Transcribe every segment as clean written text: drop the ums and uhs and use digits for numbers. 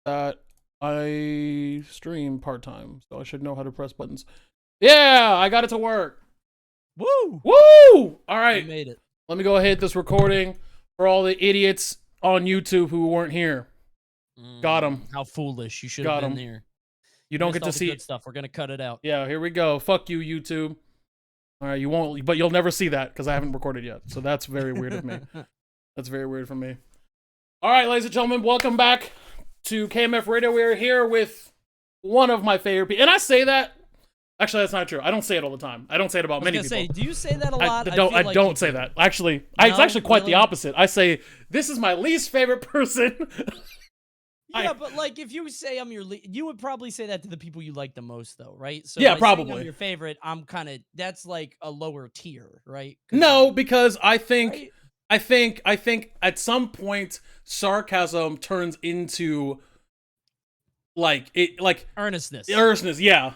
that I stream part-time, so I should know how to press buttons. Yeah, I got it to work. Woo! Woo! All right. You made it. Let me go ahead hit this recording for all the idiots on YouTube who weren't here. Got him. How foolish. You should have been here. You don't get to see good stuff. We're going to cut it out. Yeah, here we go. Fuck you, YouTube. All right, you won't, but you'll never see that because I haven't recorded yet. So that's very weird of me. That's very weird for me. All right, ladies and gentlemen, welcome back to KMF Radio. We are here with one of my favorite people. And I say that, actually, that's not true. I don't say it all the time. I don't say it about many people. Do you say that a lot? I don't say that. Actually, it's actually quite the opposite. I say, this is my least favorite person. Yeah, but like if you say I'm your you would probably say that to the people you like the most though, right? So yeah, probably. I'm your favorite, I'm kind of, that's like a lower tier, right? No, because I think at some point sarcasm turns into like earnestness. Yeah,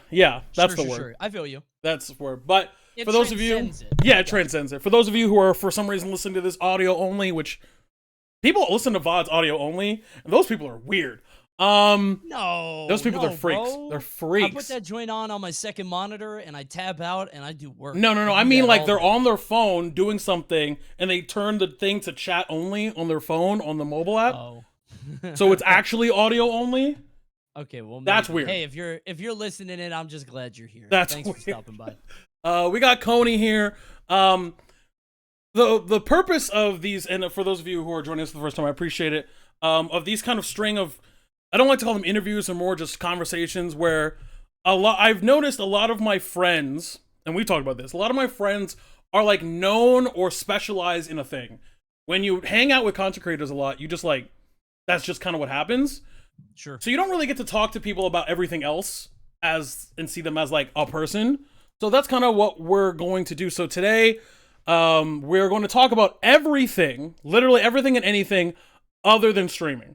that's the word. Sure. I feel you. That's the word. But it for those of you, it transcends it. For those of you who are for some reason listening to this audio only, which people listen to VODs audio only, and those people are weird. No, those people are freaks. Bro. They're freaks. I put that joint on my second monitor, and I tab out, and I do work. No. I mean, like they're on their phone doing something, and they turn the thing to chat only on their phone on the mobile app. Oh, so it's actually audio only. Okay, well, that's weird. Hey, if you're listening in, I'm just glad you're here. Thanks for stopping by. We got Coney here. The purpose of these, and for those of you who are joining us for the first time, I appreciate it. Of these kind of string of, I don't like to call them interviews, or more just conversations where I've noticed a lot of my friends, and we talked about this, a lot of my friends are like known or specialize in a thing. When you hang out with content creators a lot, you just like, that's just kind of what happps. Sure. So you don't really get to talk to people about everything else and see them as like a person. So that's kind of what we're going to do. So today, we're going to talk about everything, literally everything and anything other than streaming.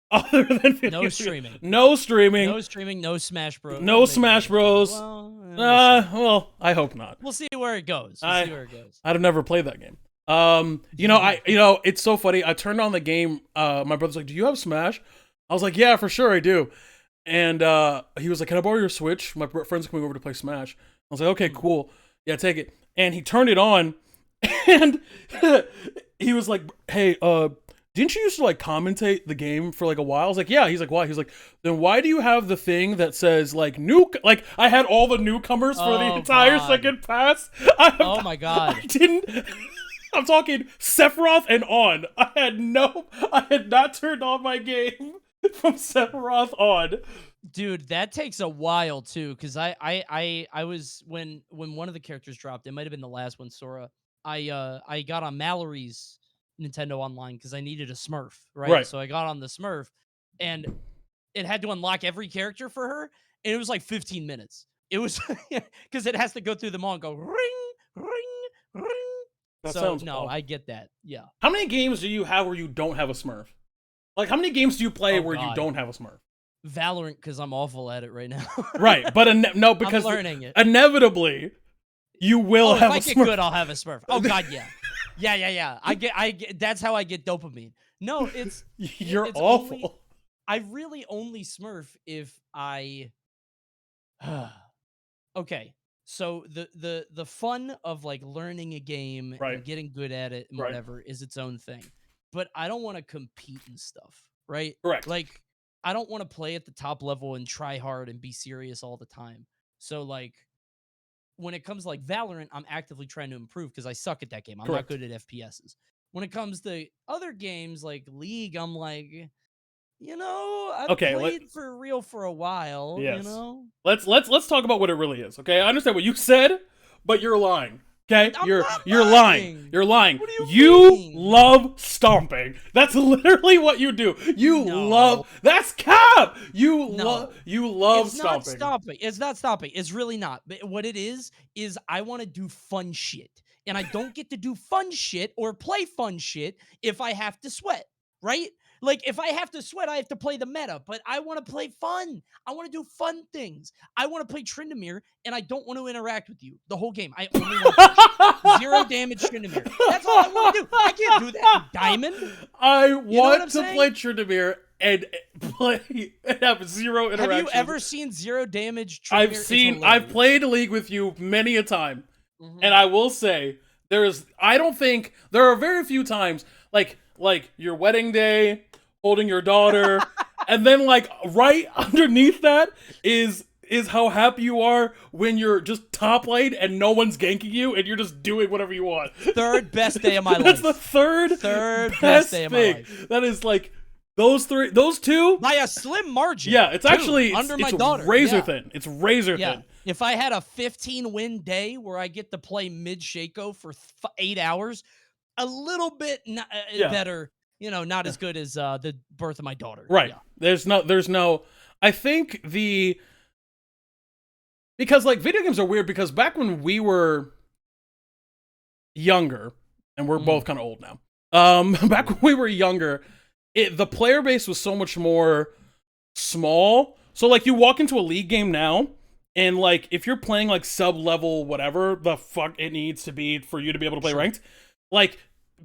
Other than video no streaming. No streaming. No streaming, no Smash Bros. No Smash Bros. Well, I hope not. We'll see where it goes. I'd have never played that game. It's so funny. I turned on the game. My brother's like, "Do you have Smash?" I was like, "Yeah, for sure I do." And he was like, "Can I borrow your Switch? My friend's coming over to play Smash." I was like, "Okay, cool. Yeah, take it." And he turned it on, and he was like, "Hey, didn't you used to like commentate the game for like a while?" I was like, "Yeah." He's like, "Why?" He's like, "Then why do you have the thing that says like like I had all the newcomers for the entire second pass?" Oh my god. I didn't. I'm talking Sephiroth and on. I had not turned on my game from Sephiroth on. Dude, that takes a while too, because I was when one of the characters dropped, it might have been the last one, Sora. I got on Mallory's Nintendo Online because I needed a Smurf, right? So I got on the Smurf, and it had to unlock every character for her, and it was like 15 minutes. It was because it has to go through them all and go ring, ring, ring. That so sounds no, awful. I get that. Yeah. How many games do you have where you don't have a Smurf? Like, how many games do you play where you don't have a Smurf? Valorant, because I'm awful at it right now. Right, but no, because I'm learning it. Inevitably, you will have a Smurf. If I get good, I'll have a Smurf. Oh god, yeah. Yeah. I get. That's how I get dopamine. No, it's you're awful. I really only Smurf if I. Okay, so the fun of like learning a game and getting good at it and whatever is its own thing, but I don't want to compete and stuff, right? Correct. Like, I don't want to play at the top level and try hard and be serious all the time. So like, when it comes to like Valorant, I'm actively trying to improve because I suck at that game. I'm not good at FPSs. When it comes to other games like League, I'm like, I've played for real for a while. Yes. You know, let's talk about what it really is. Okay, I understand what you said, but you're lying. Okay, you're lying. You're lying. What do you mean? love stomping. That's literally what you do. You love. That's cap. You love stomping. It's not stomping. It's really not. But what it is I want to do fun shit, and I don't get to do fun shit or play fun shit if I have to sweat. Right? Like, if I have to sweat, I have to play the meta, but I want to play fun. I want to do fun things. I want to play Tryndamere, and I don't want to interact with you the whole game. I only want to 0 damage Tryndamere. That's all I want to do. I can't do that, Diamond. I want to play Tryndamere and play and have zero interaction. Have you ever seen zero damage trainer? I've played League with you many a time, and I will say I don't think there are very few times like your wedding day, holding your daughter, and then like right underneath that is how happy you are when you're just top lane and no one's ganking you and you're just doing whatever you want. Third best day of my life. That's the third best day of my life. That is like those two by a slim margin. Yeah, it's actually under my daughter. Razor thin. It's razor thin. If I had a 15-win day where I get to play mid Shaco for 8 hours, a little bit better. You know, not as good as the birth of my daughter. Right. Yeah. There's no. I think because like video games are weird because back when we were younger, and we're both kind of old now. Back when we were younger, the player base was so much more small. So like you walk into a League game now, and like if you're playing like sub-level whatever the fuck it needs to be for you to be able to play ranked, like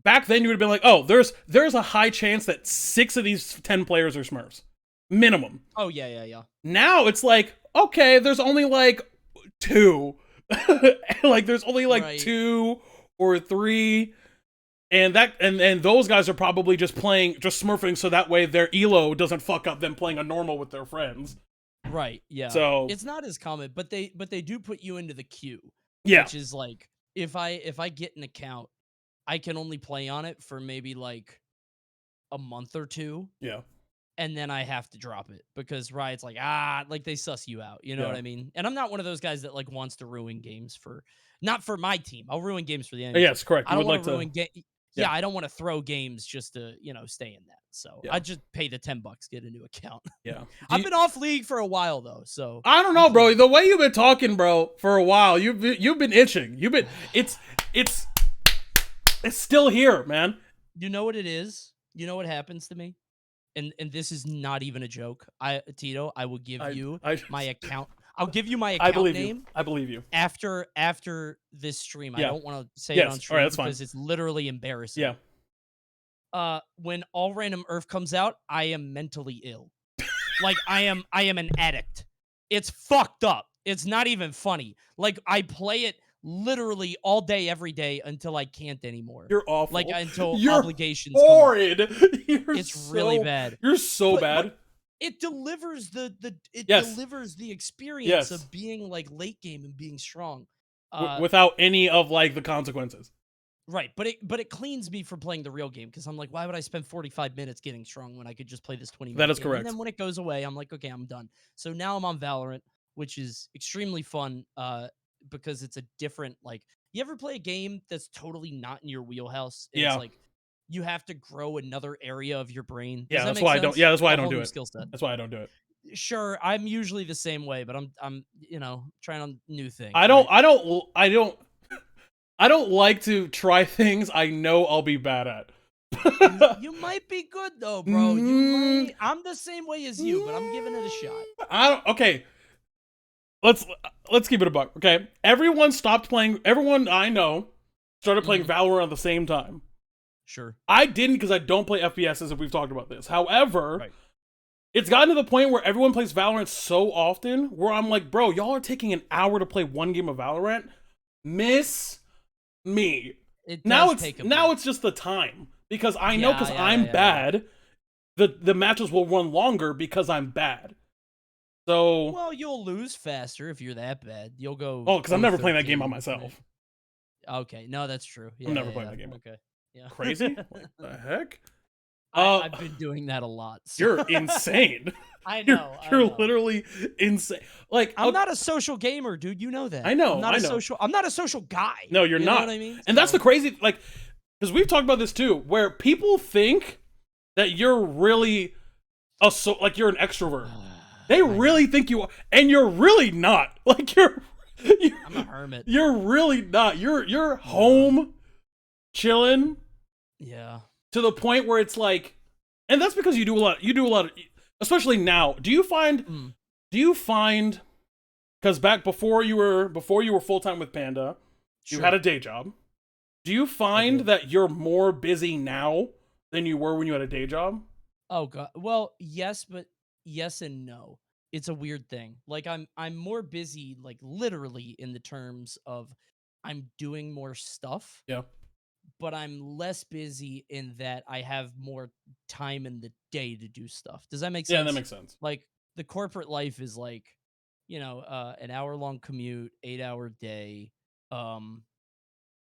back then you would have been like, oh, there's a high chance that 6 of these 10 players are Smurfs. Minimum. Oh, yeah. Now it's like, okay, there's only like 2. Like there's only like 2 or 3. And those guys are probably just smurfing so that way their elo doesn't fuck up them playing a normal with their friends. Right, yeah. So it's not as common, but they do put you into the queue. Yeah. Which is like if I get an account, I can only play on it for maybe like a month or 2. Yeah. And then I have to drop it because Riot's like, like they suss you out. You know what I mean? And I'm not one of those guys that like wants to ruin games not for my team. I'll ruin games for the enemy. Yes, correct. I don't want to ruin Yeah, I don't want to throw games just to, stay in that. So I just pay the $10, get a new account. Yeah. I've been off League for a while though, so I don't know, bro. The way you've been talking, bro, for a while, you've been itching. It's still here, man. You know what it is? You know what happens to me? And this is not even a joke. Tito, I will give you my account. I'll give you my account name. I believe you. After this stream. Yeah. I don't want to say it on stream that's because fine. It's literally embarrassing. Yeah. When All Random Earth comes out, I am mentally ill. Like I am an addict. It's fucked up. It's not even funny. Like I play it literally all day, every day until I can't anymore. You're awful. Like until You're obligations horrid. It's really bad. You're so bad. But it delivers it Yes. delivers the experience Yes. of being like late game and being strong. Without any of like the consequences. Right, but it cleans me from playing the real game because I'm like, why would I spend 45 minutes getting strong when I could just play this 20 minutes? That is game? correct. And then when it goes away, I'm like, okay, I'm done. So now I'm on Valorant, which is extremely fun because it's a different, like, you ever play a game that's totally not in your wheelhouse? And Yeah. It's like you have to grow another area of your brain. Yeah, that's why I don't. Yeah, that's why I don't do it. That's why I don't do it. Sure, I'm usually the same way, but I'm trying on new things. I don't like to try things I know I'll be bad at. You might be good though, bro. You might. I'm the same way as you, but I'm giving it a shot. Okay. Let's keep it a buck. Okay. Everyone I know started playing Valorant at the same time. Sure. I didn't because I don't play FPSs if we've talked about this. However, it's gotten to the point where everyone plays Valorant so often where I'm like, bro, y'all are taking an hour to play one game of Valorant. Miss me. Now it's just the time. Because I know because I'm bad, the matches will run longer because I'm bad. So well, you'll lose faster if you're that bad. You'll go. Oh, because I'm never playing that game by myself. Okay, no, that's true. Yeah, I'm never playing that game. Okay, yeah. Crazy? What the heck? I've been doing that a lot. So. You're insane. I know. You're literally insane. Like I'm not a social gamer, dude. You know that. I know. I'm not a social guy. No, you're not. Know what I mean? And that's the crazy, like, because we've talked about this too, where people think that you're really like you're an extrovert. They really think you are, and you're really not. Like I'm a hermit. You're really not. You're home, chilling. Yeah. To the point where it's like, and that's because you do a lot of, especially now. Do you find, because back before you were full time with Panda, you had a day job. Do you find that you're more busy now than you were when you had a day job? Oh god. Well, yes, but yes and no. It's a weird thing. Like I'm more busy like literally in the terms of I'm doing more stuff, Yeah. but I'm less busy in that I have more time in the day to do stuff. Does that make Yeah, that sense? makes sense. Like the corporate life is like, an hour long commute, 8-hour day, um,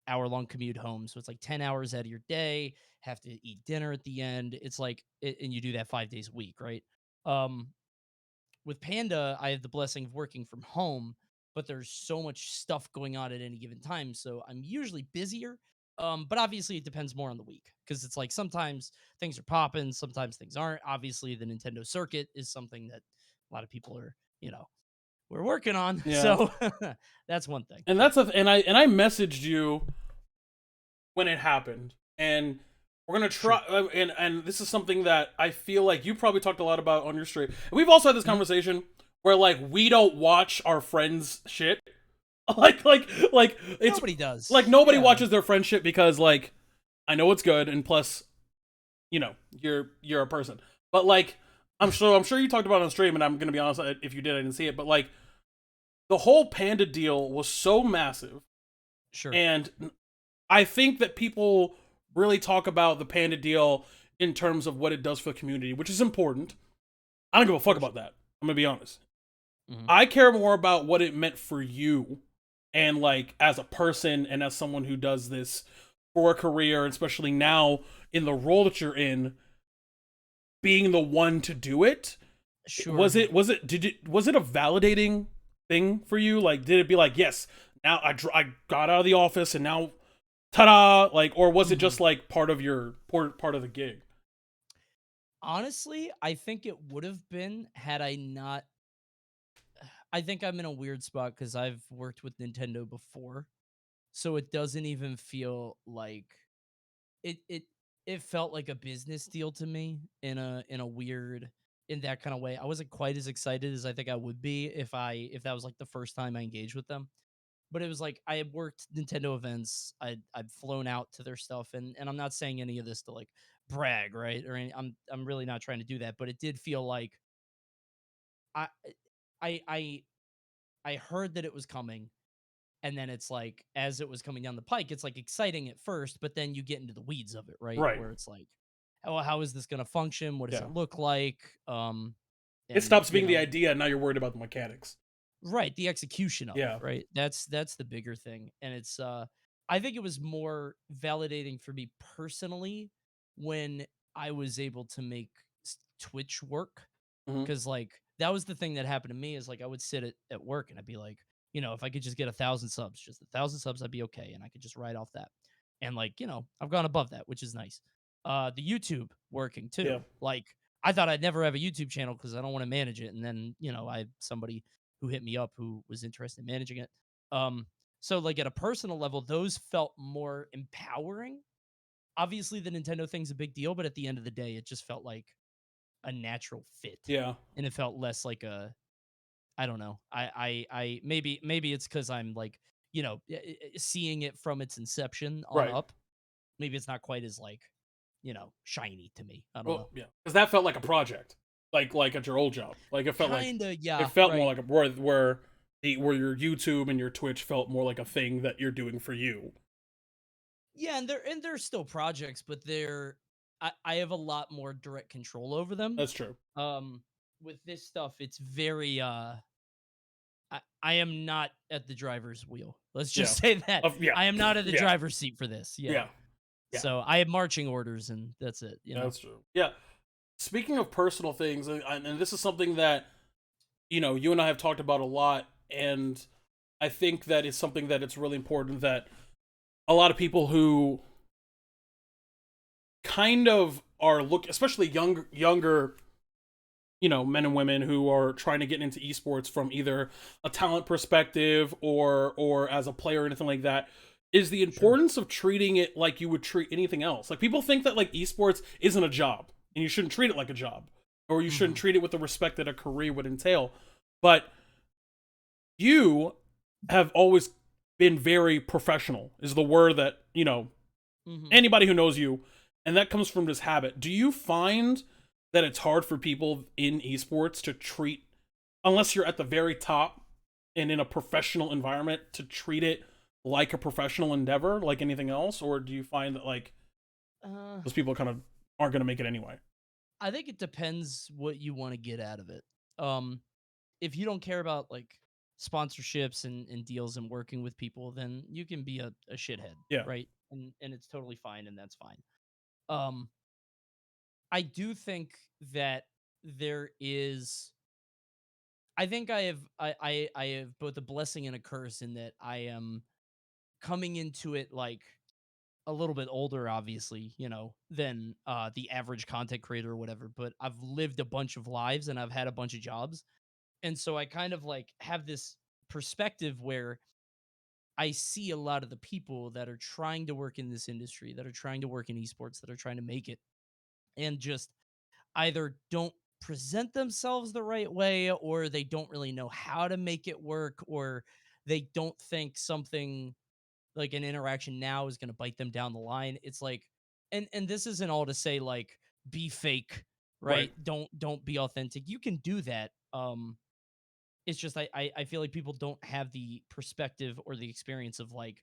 hour long commute home. So it's like 10 hours out of your day, have to eat dinner at the end. It's like, and you do that 5 days a week, right? Um, with Panda, I have the blessing of working from home, but there's so much stuff going on at any given time. So I'm usually busier. But obviously it depends more on the week because it's like sometimes things are popping, sometimes things aren't. Obviously, the Nintendo circuit is something that a lot of people are, we're working on. Yeah. So that's one thing. And that's and I messaged you when it happened, and we're gonna try. Sure. And this is something that I feel like you probably talked a lot about on your stream. And we've also had this Mhm. conversation where like we don't watch our friends' shit. Like it's Nobody does. like nobody Yeah. watches their friends' shit because like I know it's good, and plus, you're a person. But like I'm sure you talked about it on stream, and I'm gonna be honest, if you did, I didn't see it. But like the whole Panda deal was so massive, Sure. and I think that people really talk about the Panda deal in terms of what it does for the community, which is important. I don't give a fuck For about sure. that. I'm gonna be honest. Mhm. I care more about what it meant for you, and like as a person and as someone who does this for a career, and especially now in the role that you're in, being the one to do it. Sure. Was it a validating thing for you? Like, did it be like, yes, now I got out of the office and now ta-da, like, or was it Mhm. just like part of the gig? Honestly, I think it would have been had I not. I think I'm in a weird spot because I've worked with Nintendo before, so it doesn't even feel like it. It felt like a business deal to me in a weird in that kind of way. I wasn't quite as excited as I think I would be if that was like the first time I engaged with them. But it was like I had worked Nintendo events. I'd flown out to their stuff, and I'm not saying any of this to like brag, right? I'm really not trying to do that, but it did feel like I I I I heard that it was coming, and then it's like as it was coming down the pike, it's like exciting at first, but then you get into the weeds of it, right? Right. Where it's like, oh, how is this going to function? What does Yeah. it look like? It And stops being the idea, and now you're worried about the mechanics. right, the execution of it, Yeah. right? That's the bigger thing. And it's I think it was more validating for me personally when I was able to make Twitch work Hmm. cuz like that was the thing that happened to me is like I would sit at work and I'd be like, if I could just get 1,000 subs, just 1,000 subs I'd be okay and I could just ride off that. And like, I've gone above that, which is nice. The YouTube working Yeah. too. Like I thought I'd never have a YouTube channel cuz I don't want to manage it and then, I had somebody who hit me up who was interested in managing it. Um, so like at a personal level, those felt more empowering. Obviously, the Nintendo thing's a big deal, but at the end of the day, it just felt like a natural fit, Yeah. and it felt less like a. I don't know. Maybe it's because I'm like seeing it from its inception on Right. up. Maybe it's not quite as like shiny to me. I don't Well, know. yeah, because that felt like a project, like at your old job. Like Kinda, it yeah, felt more right. like where your YouTube and your Twitch felt more like a thing that you're doing for you. Yeah, and they're still projects, but I have a lot more direct control over them. That's true. Um with this stuff, it's very I am not at the driver's wheel. Let's just Yeah. say that. Yeah. I am not at the Yeah. driver's seat for this. Yeah. Yeah. Yeah. So I have marching orders and that's it. That's true. Yeah. Speaking of personal things, and this is something that you and I have talked about a lot, and I think that is something that it's really important that a lot of people who kind of are especially younger men and women who are trying to get into esports from either a talent perspective or as a player or anything like that, is the Sure. importance of treating it like you would treat anything else. Like, people think that like esports isn't a job and you shouldn't treat it like a job, or you shouldn't Mhm. treat it with the respect that a career would entail. But you have always been very professional, is the word that Mhm. anybody who knows you, and that comes from this habit. Do you find that it's hard for people in esports to treat, unless you're at the very top and in a professional environment, to treat it like a professional endeavor, like anything else? Or do you find that like Uh, those people kind of aren't going to make it anyway? I think it depends what you want to get out of it. Um, if you don't care about like sponsorships and deals and working with people, then you can be a shithead, Yeah, right? And it's totally fine, and that's fine. Um, I do think that there is. I think I have both a blessing and a curse in that I am coming into it like a little bit older, obviously, than the average content creator or whatever. But I've lived a bunch of lives and I've had a bunch of jobs, and so I kind of like have this perspective where I see a lot of the people that are trying to work in this industry, that are trying to work in esports, that are trying to make it, and just either don't present themselves the right way, or they don't really know how to make it work, or they don't think something like an interaction now is going to bite them down the line. It's like, and this isn't all to say like be fake, right. right? Don't be authentic. You can do that. It's just I feel like people don't have the perspective or the experience of like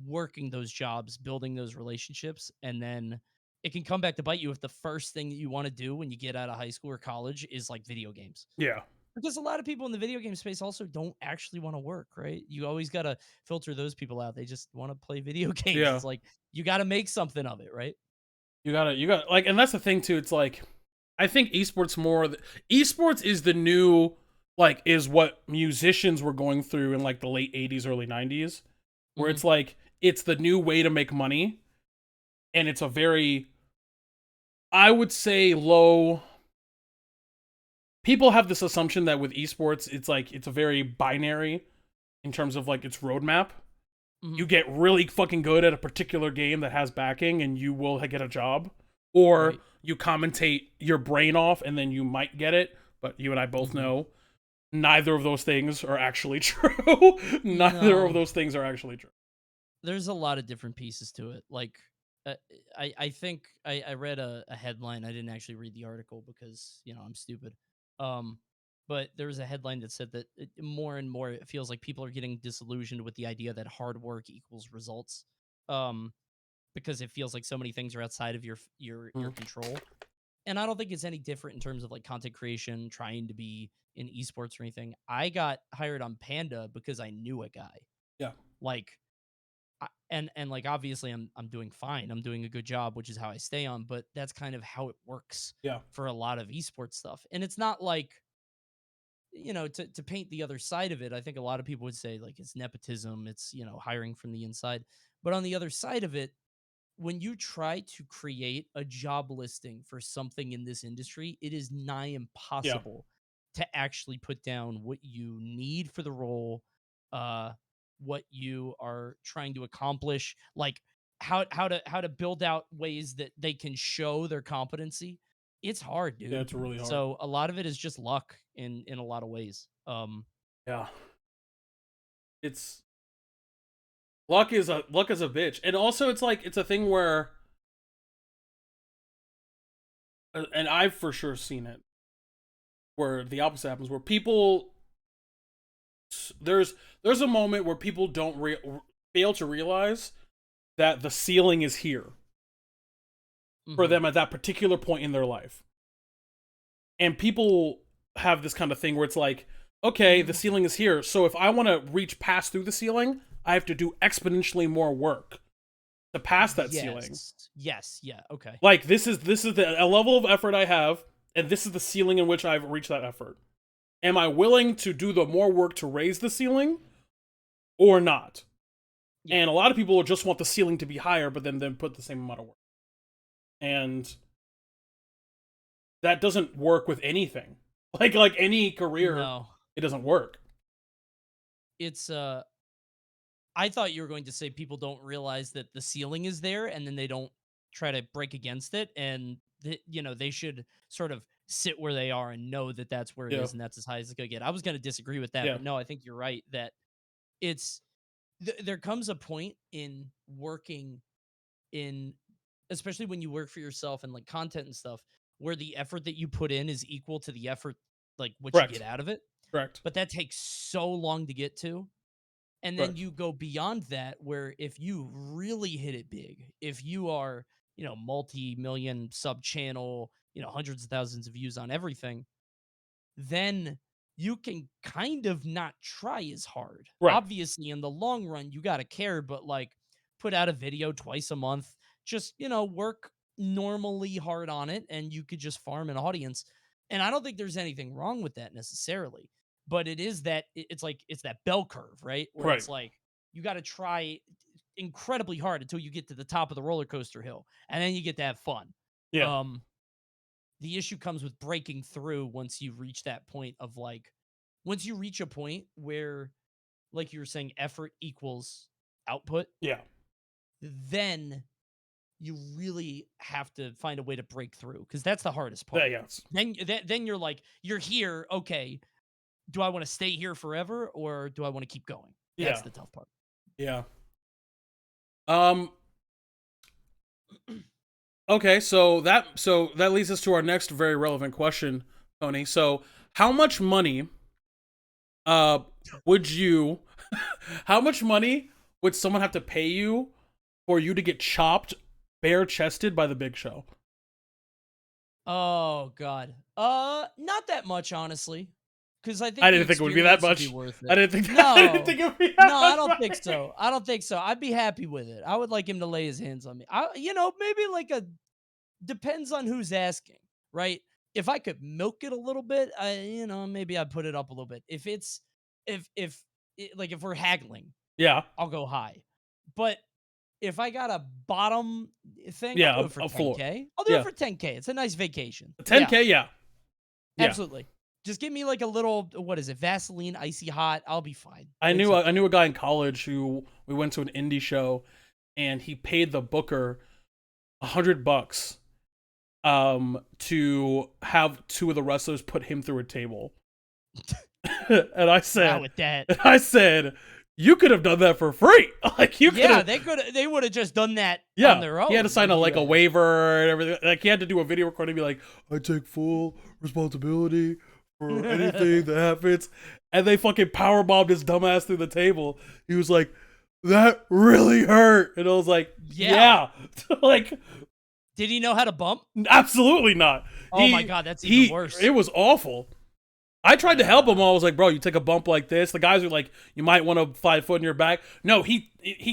working those jobs, building those relationships, and then it can come back to bite you if the first thing that you want to do when you get out of high school or college is like video games. Yeah, Because a lot of people in the video game space also don't actually want to work, right? You always got to filter those people out. They just want to play video games. yeah. It's like you got to make something of it, right? You got like, and that's the thing too. It's like, I think esports is the new, like, is what musicians were going through in like the late 80s, early 90s, where Hmm. it's like, it's the new way to make money. And it's a very, I would say, low. People have this assumption that with esports, it's like, it's a very binary in terms of like its roadmap. Hmm. You get really fucking good at a particular game that has backing and you will get a job, or Right. you commentate your brain off and then you might get it. But you and I both Hmm. know neither of those things are actually true. Neither of No, those things are actually true. there's a lot of different pieces to it. Like, uh, I think I read a headline. I didn't actually read the article because I'm stupid. Um, but there was a headline that said that more and more it feels like people are getting disillusioned with the idea that hard work equals results. Um, because it feels like so many things are outside of your Mhm. control. And I don't think it's any different in terms of like content creation, trying to be in esports or anything. I got hired on Panda because I knew a guy. Yeah, Like and like obviously I'm doing fine. I'm doing a good job, which is how I stay on, but that's kind of how it works yeah, for a lot of esports stuff. And it's not like, to paint the other side of it, I think a lot of people would say like it's nepotism, it's, hiring from the inside. But on the other side of it, when you try to create a job listing for something in this industry, it is nigh yeah, impossible to actually put down what you need for the role, uh, what you are trying to accomplish, like how to build out ways that they can show their competency. It's hard, yeah. dude. It's really hard. So a lot of it is just luck in a lot of ways. Yeah, it's luck is a bitch, and also it's like, it's a thing where, and I've for sure seen it, where the opposite happens, where people, there's a moment where people don't fail to realize that the ceiling is here for Mhm. them at that particular point in their life. And people have this kind of thing where it's like, okay, the Mm, ceiling is here. So if I want to reach past through the ceiling, I have to do exponentially more work to pass that ceiling. yes. Yes. Yeah. Okay. Like, this is a level of effort I have, and this is the ceiling in which I've reached that effort. Am I willing to do the more work to raise the ceiling or not? Yeah. And a lot of people just want the ceiling to be higher, but then put the same amount of work. And that doesn't work with anything. Like any career, No. it doesn't work. It's I thought you were going to say people don't realize that the ceiling is there and then they don't try to break against it, and they should sort of sit where they are and know that that's where it Yeah, is and that's as high as it's going to get. I was going to disagree with that, yeah, but no, I think you're right that it's there comes a point in working in, especially when you work for yourself and like content and stuff, where the effort that you put in is equal to the effort, like what you Correct. get out of it. Correct. But that takes so long to get to. And then Correct. you go beyond that, where if you really hit it big, if you are, multi-million sub channel, hundreds of thousands of views on everything, then you can kind of not try as hard. Right. Obviously, in the long run, you got to care, but like put out a video twice a month, just, work normally hard on it, and you could just farm an audience. And I don't think there's anything wrong with that necessarily, but it is that it's like, it's that bell curve, right? Where Right. it's like, you got to try incredibly hard until you get to the top of the roller coaster hill, and then you get to have fun. Yeah. Um, the issue comes with breaking through once you reach that point of like, once you reach a point where, like you were saying, effort equals output, Yeah. then you really have to find a way to break through, because that's the hardest Yeah. part. Yes. Then you're like, you're here. Okay, do I want to stay here forever, or do I want to keep going? That's Yeah. the tough part. Yeah. Um. Okay, so that leads us to our next very relevant question, Tony. So, how much money would you how much money would someone have to pay you for you to get chopped bare chested by the Big Show? Oh God, not that much, honestly, because I think I the didn't think it would be that experience would be much. worth I it. didn't think I didn't No, think it would be no, that I much don't think money. so. I don't think so. I'd be happy with it. I would like him to lay his hands on me. Maybe like a, depends on who's asking, right? If I could milk it a little bit, maybe I'd put it up a little bit. If it's like if we're haggling, Yeah. I'll go high. But if I got a bottom thing, I'll Yeah, do it for a floor. 10K. I'll do Yeah. it for 10K. It's a nice vacation. 10K, yeah. Yeah. Absolutely. Just give me like a little, what is it, Vaseline, icy hot. I'll be fine. I It's knew okay. I knew a guy in college who we went to an indie show and he paid the booker $100 to have two of the wrestlers put him through a table. and I Out said with that. you could have done that for free. Like you could Yeah, have they would have just done that Yeah, on their own. he had to sign if a you asked. waiver and everything. Like he had to do a video recording, and be like, "I take full responsibility for anything that happens." And they fucking powerbombed his dumbass through the table. He was like, "That really hurt," and I was like, Yeah. like Did he know how to bump? absolutely not." Oh my God, that's even worse. It was awful. I tried to help him. I was like, "Bro, you take a bump like this." The guys were like, "You might want to 5 foot in your back." No, he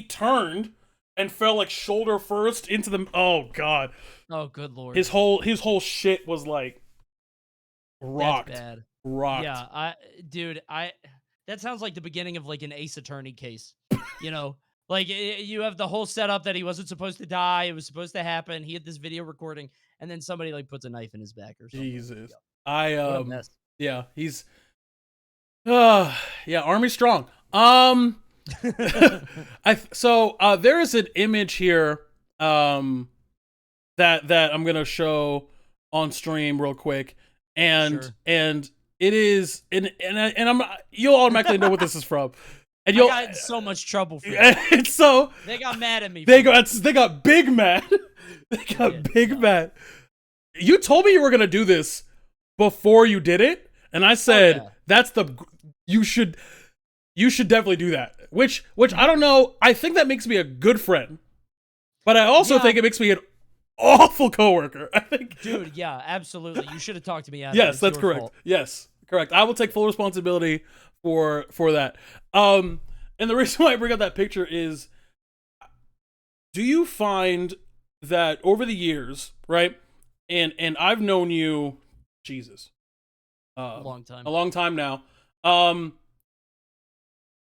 turned and fell like shoulder first into the. Oh God, Oh, good Lord. his whole shit was like rocked. That's bad. Rocked. Yeah, that sounds like the beginning of like an Ace Attorney case. Like you have the whole setup that he wasn't supposed to die. It was supposed to happen. He had this video recording, and then somebody like puts a knife in his back or something. Jesus. What a mess. Yeah, he's yeah, Army strong. There is an image here that I'm going to show on stream real quick, and Sure. and it is and you'll automatically know what this is from. And I you'll got in so much trouble for and that. it's so They got mad at me. they for got big mad. They got did, big yeah. mad. You told me you were going to do this before you did it, and I said yeah. you should definitely do that. Which I don't know. I think that makes me a good friend, but I also think it makes me an awful coworker. I think, Dude, yeah, absolutely. You should have talked to me. yes, that's correct. Fault. Yes, correct. I will take full responsibility for that. And the reason why I bring up that picture is, do you find that over the years, right? And I've known you, Jesus, A long time. a long time now.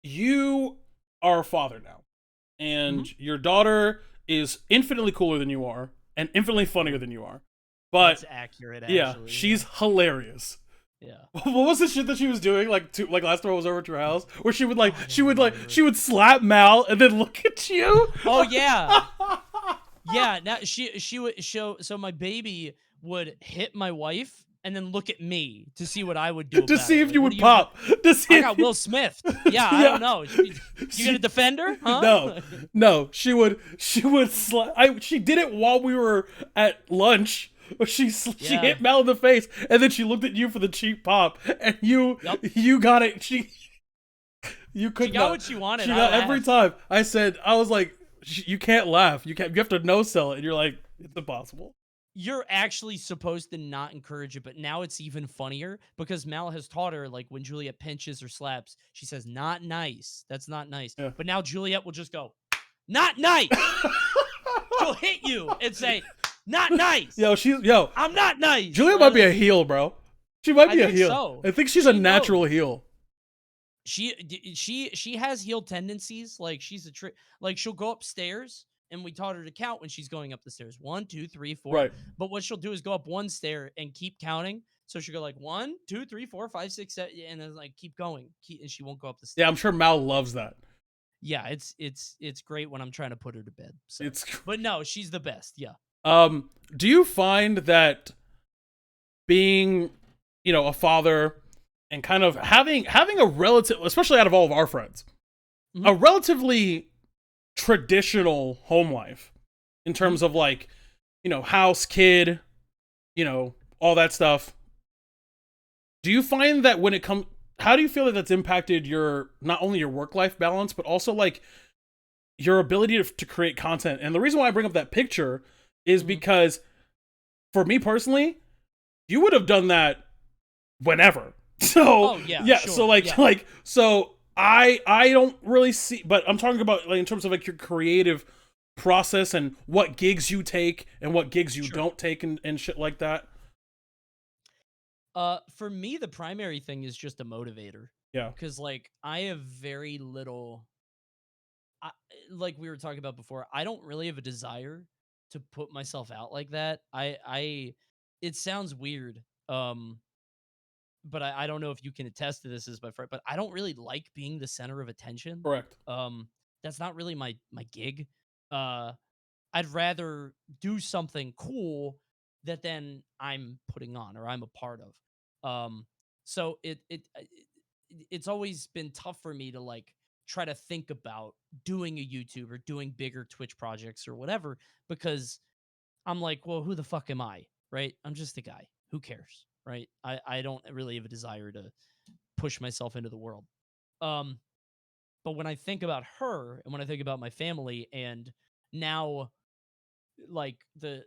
You are a father now, and your daughter is infinitely cooler than you are, and infinitely funnier than you are. But That's accurate. yeah, Actually. she's hilarious. Yeah. What was the shit that she was doing like last time I was over at your house, where she would slap Mal and then look at you? Oh yeah. Yeah. Now she would show. So my baby would hit my wife and then look at me to see what I would do. To see if Like, you what would do pop. To see I if got you- Will Smith. Yeah, I don't know. You gonna defend her? Huh? No. She would slap. She did it while we were at lunch. She Yeah. hit Mal in the face, and then she looked at you for the cheap pop, and Yep. you got it. You She could got not. what she wanted. She I got every laughed. time. I was like, you can't laugh. You have to no sell it, and you're like, it's impossible. You're actually supposed to not encourage it, but now it's even funnier because Mal has taught her, like, when Juliet pinches or slaps, she says, "Not nice. That's not nice." Yeah. But now Juliet will just go, "Not nice." She'll hit you and say, "Not nice. Yo, I'm not nice." Julia might be a heel, bro. She might I be a think heel. so. I think she's a She natural knows. heel. She has heel tendencies. Like, she's a trick. Like, she'll go upstairs, and we taught her to count when she's going up the stairs. 1, 2, 3, 4. Right. But what she'll do is go up one stair and keep counting. So she'll go like 1, 2, 3, 4, 5, 6, 7, and then like keep going. And she won't go up the Yeah, stairs. I'm sure Mal loves that. Yeah, it's great when I'm trying to put her to bed. So. It's But no, she's the best. Yeah. do you find that being, a father and kind of having a relative, especially out of all of our friends, Mhm. a relatively traditional home life in terms of like, house, kid, all that stuff. Do you find that when it comes, how do you feel that that's impacted your, not only your work-life balance, but also like your ability to create content? And the reason why I bring up that picture is because for me personally, you would have done that whenever. So Oh yeah. yeah, Sure. so like Yeah. so I don't really see, but I'm talking about like in terms of like your creative process and what gigs you take and what gigs you Sure. don't take and shit like that. For me, the primary thing is just a motivator. Yeah. Because like I have very little. I, like we were talking about before, I don't really have a desire to put myself out like that. It sounds weird. But I don't know if you can attest to this as my friend, but I don't really like being the center of attention. Correct. That's not really my gig. Uh, I'd rather do something cool that then I'm putting on or I'm a part of. So it's always been tough for me to like try to think about doing a YouTube or doing bigger Twitch projects or whatever because I'm like, well, who the fuck am I? Right? I'm just a guy. Who cares? Right? I don't really have a desire to push myself into the world. Um, but when I think about her and when I think about my family and now like the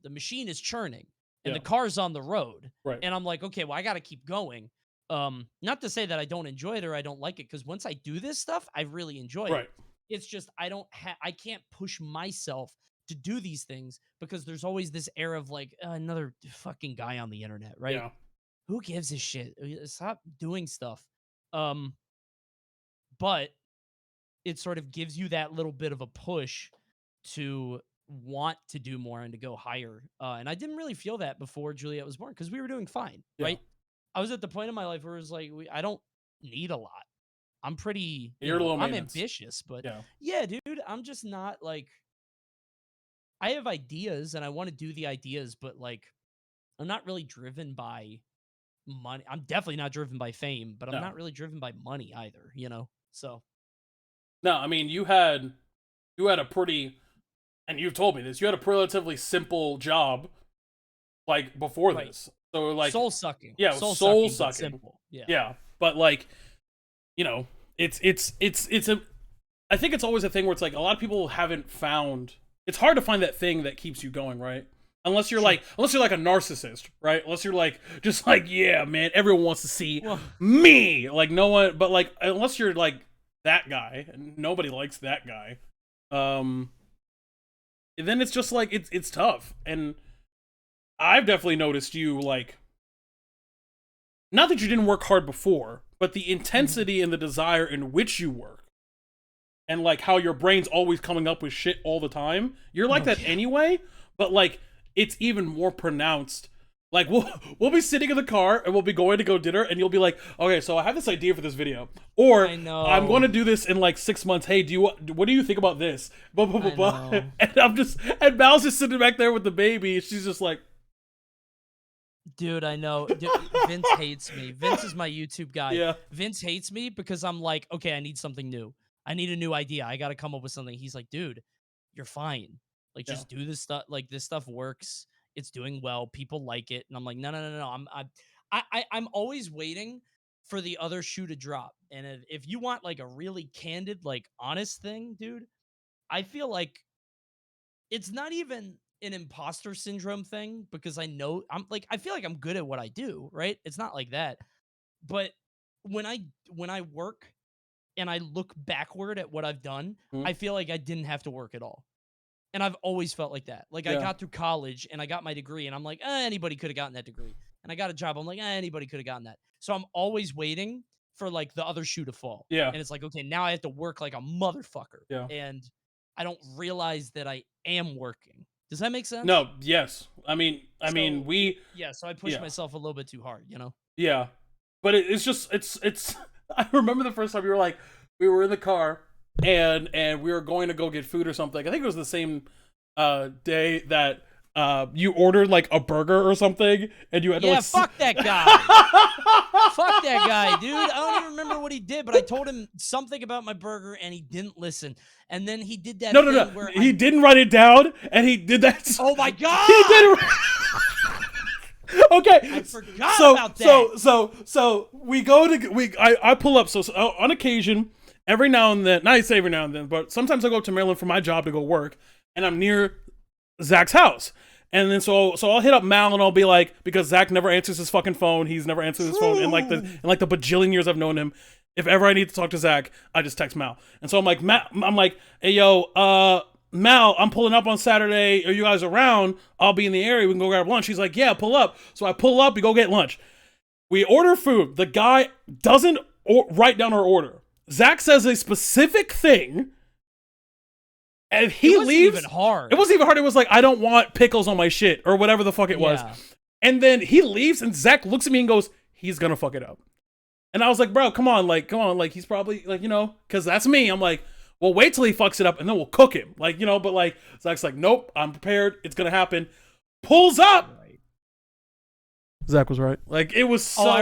machine is churning and Yeah. the car's on the road Right. and I'm like, okay, well, I got to keep going. Not to say that I don't enjoy it or I don't like it because once I do this stuff, I really enjoy it. Right. It's just I can't push myself to do these things because there's always this air of like another fucking guy on the internet, right? Yeah. Who gives a shit? Stop doing stuff. Um, but it sort of gives you that little bit of a push to want to do more and to go higher. And I didn't really feel that before Juliet was born because we were doing fine, Yeah. right? I was at the point in my life where it was like, I don't need a lot. I'm pretty, You're low I'm maintenance. ambitious, but Yeah. yeah, dude, I'm just not like, I have ideas and I want to do the ideas, but like, I'm not really driven by money. I'm definitely not driven by fame, but I'm No. not really driven by money either. So, No, I mean you had a pretty, and you've told me this, you had a relatively simple job like before right. this. So like Soul sucking. yeah, Soul soul sucking, but sucking. simple. Yeah. Yeah. But like, it's a, I think it's always a thing where it's like a lot of people haven't found, it's hard to find that thing that keeps you going, right? Unless you're Sure. like a narcissist, right? Unless you're like just like, yeah, man, everyone wants to see Well, me. Like no one, but like unless you're like that guy, and nobody likes that guy. And then it's just like it's tough. And I've definitely noticed you like, not that you didn't work hard before, but the intensity and the desire in which you work. And like how your brain's always coming up with shit all the time. You're like oh, that yeah. anyway, but like it's even more pronounced. Like we'll be sitting in the car and we'll be going to go dinner and you'll be like, okay, so I have this idea for this video, or I know. I'm going to do this in like 6 months. Hey, what do you think about this? Blah blah blah I blah. know. And Mal's just sitting back there with the baby. And she's just like, Dude, I know. Vince hates me. Vince is my YouTube guy. yeah, Vince hates me because I'm like, okay, I need something new. I need a new idea. I got to come up with something. He's like, dude, you're fine. Like, yeah, just do this stuff. Like, this stuff works. it's doing well, people like it, and I'm like, no, no, no, no. I'm always waiting for the other shoe to drop. And if you want like a really candid, like honest thing, dude, I feel like it's not even an imposter syndrome thing because I know I feel like I'm good at what I do, right? It's not like that. But when I work and I look backward at what I've done, Mhm. I feel like I didn't have to work at all. And I've always felt like that. Like I Yeah. got through college and I got my degree and I'm like, anybody could have gotten that degree. And I got a job. I'm like, anybody could have gotten that. So I'm always waiting for like the other shoe to fall. Yeah. And it's like, okay, now I have to work like a motherfucker. Yeah. And I don't realize that I am working. Does that make sense? No, yes. I mean, So yeah, so I push yeah. myself a little bit too hard, you know? Yeah. But it's just it's I remember the first time you were like we were in the car and we were going to go get food or something. I think it was the same day that you ordered like a burger or something and you had to Yeah, like fuck that guy. Fuck that guy, dude. I don't even remember what he did, but I told him something about my burger and he didn't listen. And then he did that No, no, thing no. where He didn't write it down and he did that. oh my god! He did Okay. I forgot about that. So we go to I pull up so on occasion every now and then, not I say every now and then, but sometimes I go up to Maryland for my job to go work and I'm near Zach's house. And then so I'll hit up Mal and I'll be like, because Zach never answers his fucking phone. He's never answered his phone in like the bajillion years I've known him. If ever I need to talk to Zach, I just text Mal. And so I'm like, hey yo, Mal, I'm pulling up on Saturday. Are you guys around? I'll be in the area. We can go grab lunch. He's like, yeah, pull up. So I pull up. We go get lunch. We order food. The guy doesn't write down our order. Zach says a specific thing. And he it wasn't leaves. Even hard. It wasn't even hard. It was like, I don't want pickles on my shit or whatever the fuck it was. And then he leaves and Zach looks at me and goes, he's going to fuck it up. And I was like, bro, come on. Like, he's probably like, because that's me. I'm like, well, wait till he fucks it up and then we'll cook him. Like, but like, Zach's like, nope, I'm prepared. It's going to happen. Pulls up. Right. Zach was right. Like, it was so. Oh, I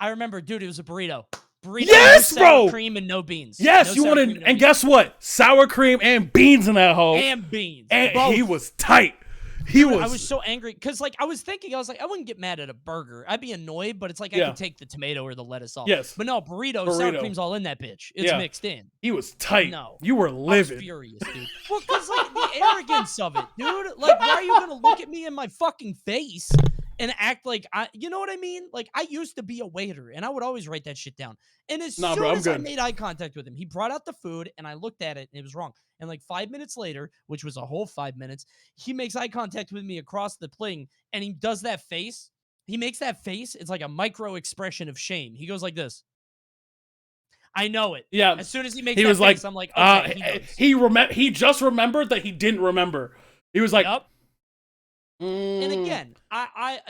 remember, dude, it was a burrito. Burrito yes, with bro. Sour cream and no beans. Yes, no you wanted, and guess what? Sour cream and beans in that hole. And beans. And both. he was tight. I was so angry because, like, I was like, I wouldn't get mad at a burger. I'd be annoyed, but it's like I could take the tomato or the lettuce off. Yes. But no, burrito, sour cream's all in that bitch. It's mixed in. He was tight. No. You were livid. I was furious, dude. Well, because, like, the arrogance of it, dude. Like, why are you going to look at me in my fucking face and act like you know what I mean? Like, I used to be a waiter, and I would always write that shit down. And as soon as I made eye contact with him, he brought out the food, and I looked at it, and it was wrong. And like 5 minutes later, which was a whole 5 minutes, he makes eye contact with me across the thing, and he does that face. He makes that face. It's like a micro expression of shame. He goes like this. I know it. Yeah. As soon as he makes that face, I'm like, okay. He just remembered that he didn't remember. He was like, yep. And again, I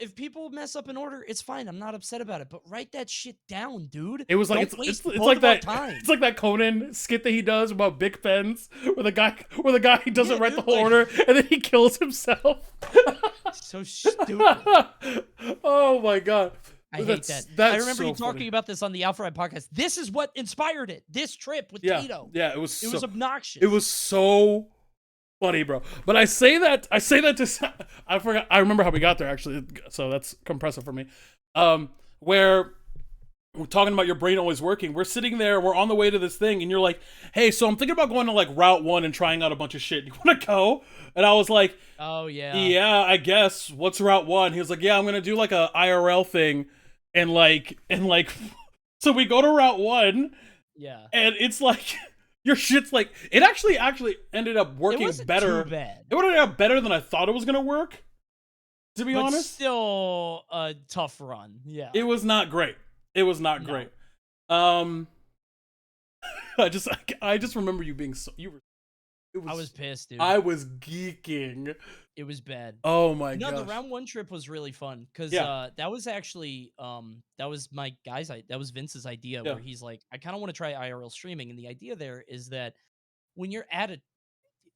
if people mess up an order, it's fine. I'm not upset about it. But write that shit down, dude. It was like it's like that. It's like that Conan skit that he does about Big Pens, where the guy he doesn't write the whole order and then he kills himself. So stupid. Oh my god. I hate that. I remember you talking about this on the Alpha Ride podcast. This is what inspired it. This trip with Tito. Yeah, it was obnoxious. It was so funny, bro. But I say that to I forgot. I remember how we got there actually, so that's compressive for me. Where we're talking about your brain always working. We're sitting there, we're on the way to this thing, and you're like, "Hey, so I'm thinking about going to like Route 1 and trying out a bunch of shit. You want to go?" And I was like, "Oh yeah, yeah, I guess. What's Route 1?" He was like, "Yeah, I'm gonna do like a IRL thing, and like." So we go to Route 1. Yeah, and it's like. Your shit's like it actually ended up working better. Too bad. It ended up better than I thought it was gonna work. To be honest, still a tough run. Yeah, it was not great. It was not great. I just remember you being so I was pissed, dude. I was geeking. It was bad. Oh my god. No, the round 1 trip was really fun because that was actually that was my that was Vince's idea where he's like, I kind of want to try IRL streaming, and the idea there is that when you're at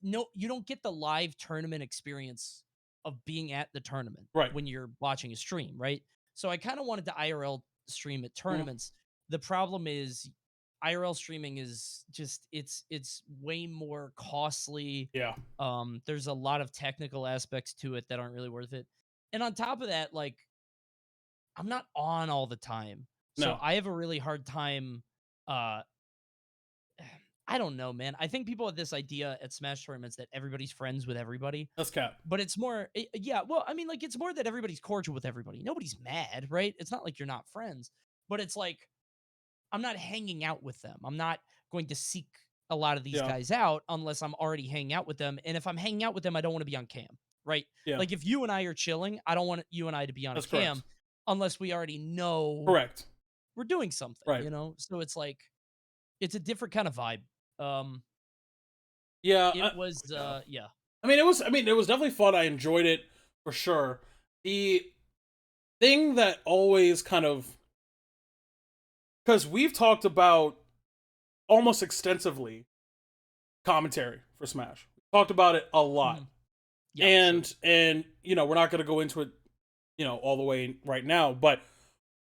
you don't get the live tournament experience of being at the tournament when you're watching a stream, right? So I kind of wanted to IRL stream at tournaments. The problem is IRL streaming is just it's way more costly. Yeah. There's a lot of technical aspects to it that aren't really worth it. And on top of that, like I'm not on all the time. So No, I have a really hard time uh I don't know, man. I think people have this idea at Smash tournaments that everybody's friends with everybody, that's cap. but it's more, yeah. Well, I mean, like it's more that everybody's cordial with everybody. Nobody's mad, right? It's not like you're not friends, but it's like I'm not hanging out with them. I'm not going to seek a lot of these Yeah. guys out unless I'm already hanging out with them. And if I'm hanging out with them, I don't want to be on cam, right? Yeah. Like if you and I are chilling, I don't want you and I to be on a That's correct. cam unless we already know Correct. we're doing something, Right. So it's like it's a different kind of vibe. Um, Yeah. it was, Yeah. yeah. I mean, it was. I mean, it was definitely fun. I enjoyed it for sure. The thing that always kind of, because we've talked about almost extensively commentary for Smash. We talked about it a lot, Mhm. Yeah, sure. and you know we're not going to go into it, you know, all the way right now. But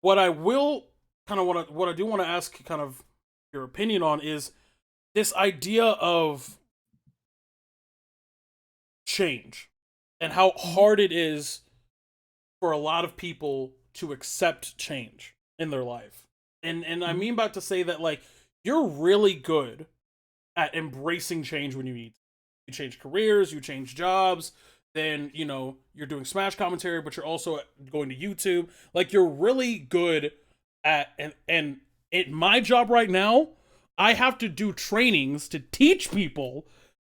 what I will kind of want to, what I do want to ask, kind of your opinion on, is this idea of change and how Mhm. hard it is for a lot of people to accept change in their life. And I Mhm. mean about to say that like you're really good at embracing change when you need. You change careers, you change jobs, then you know you're doing Smash commentary, but you're also going to YouTube. Like you're really good at and at my job right now, I have to do trainings to teach people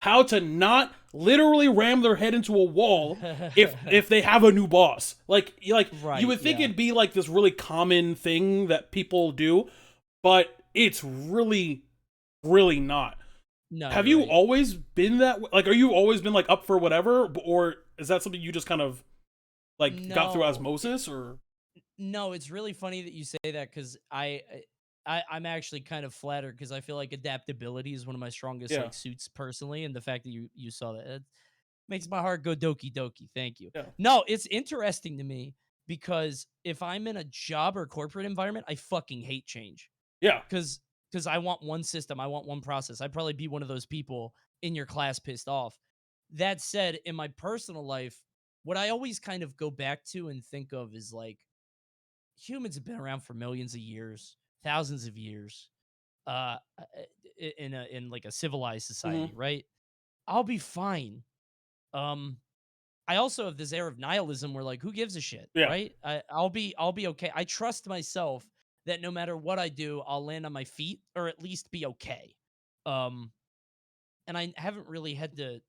how to not literally ram their head into a wall if they have a new boss. Like you Right, would think yeah. it'd be like this really common thing that people do, but it's really not. No, Have you're you right. always been that like are you always been like up for whatever, or is that something you just kind of like got through No. osmosis or No, it's really funny that you say that because I'm actually kind of flattered because I feel like adaptability is one of my strongest yeah. like suits personally, and the fact that you saw that it makes my heart go doki doki. Thank you. Yeah. No, it's interesting to me because if I'm in a job or corporate environment, I fucking hate change Yeah. because I want one system, I want one process. I'd probably be one of those people in your class pissed off. That said, in my personal life, what I always kind of go back to and think of is like humans have been around for millions of years, thousands of years, uh, in like a civilized Mhm. society, right? I'll be fine. Um, I also have this air of nihilism where like, who gives a shit, Yeah. right? I'll be okay. I trust myself that no matter what I do, I'll land on my feet or at least be okay. Um, and I haven't really had to.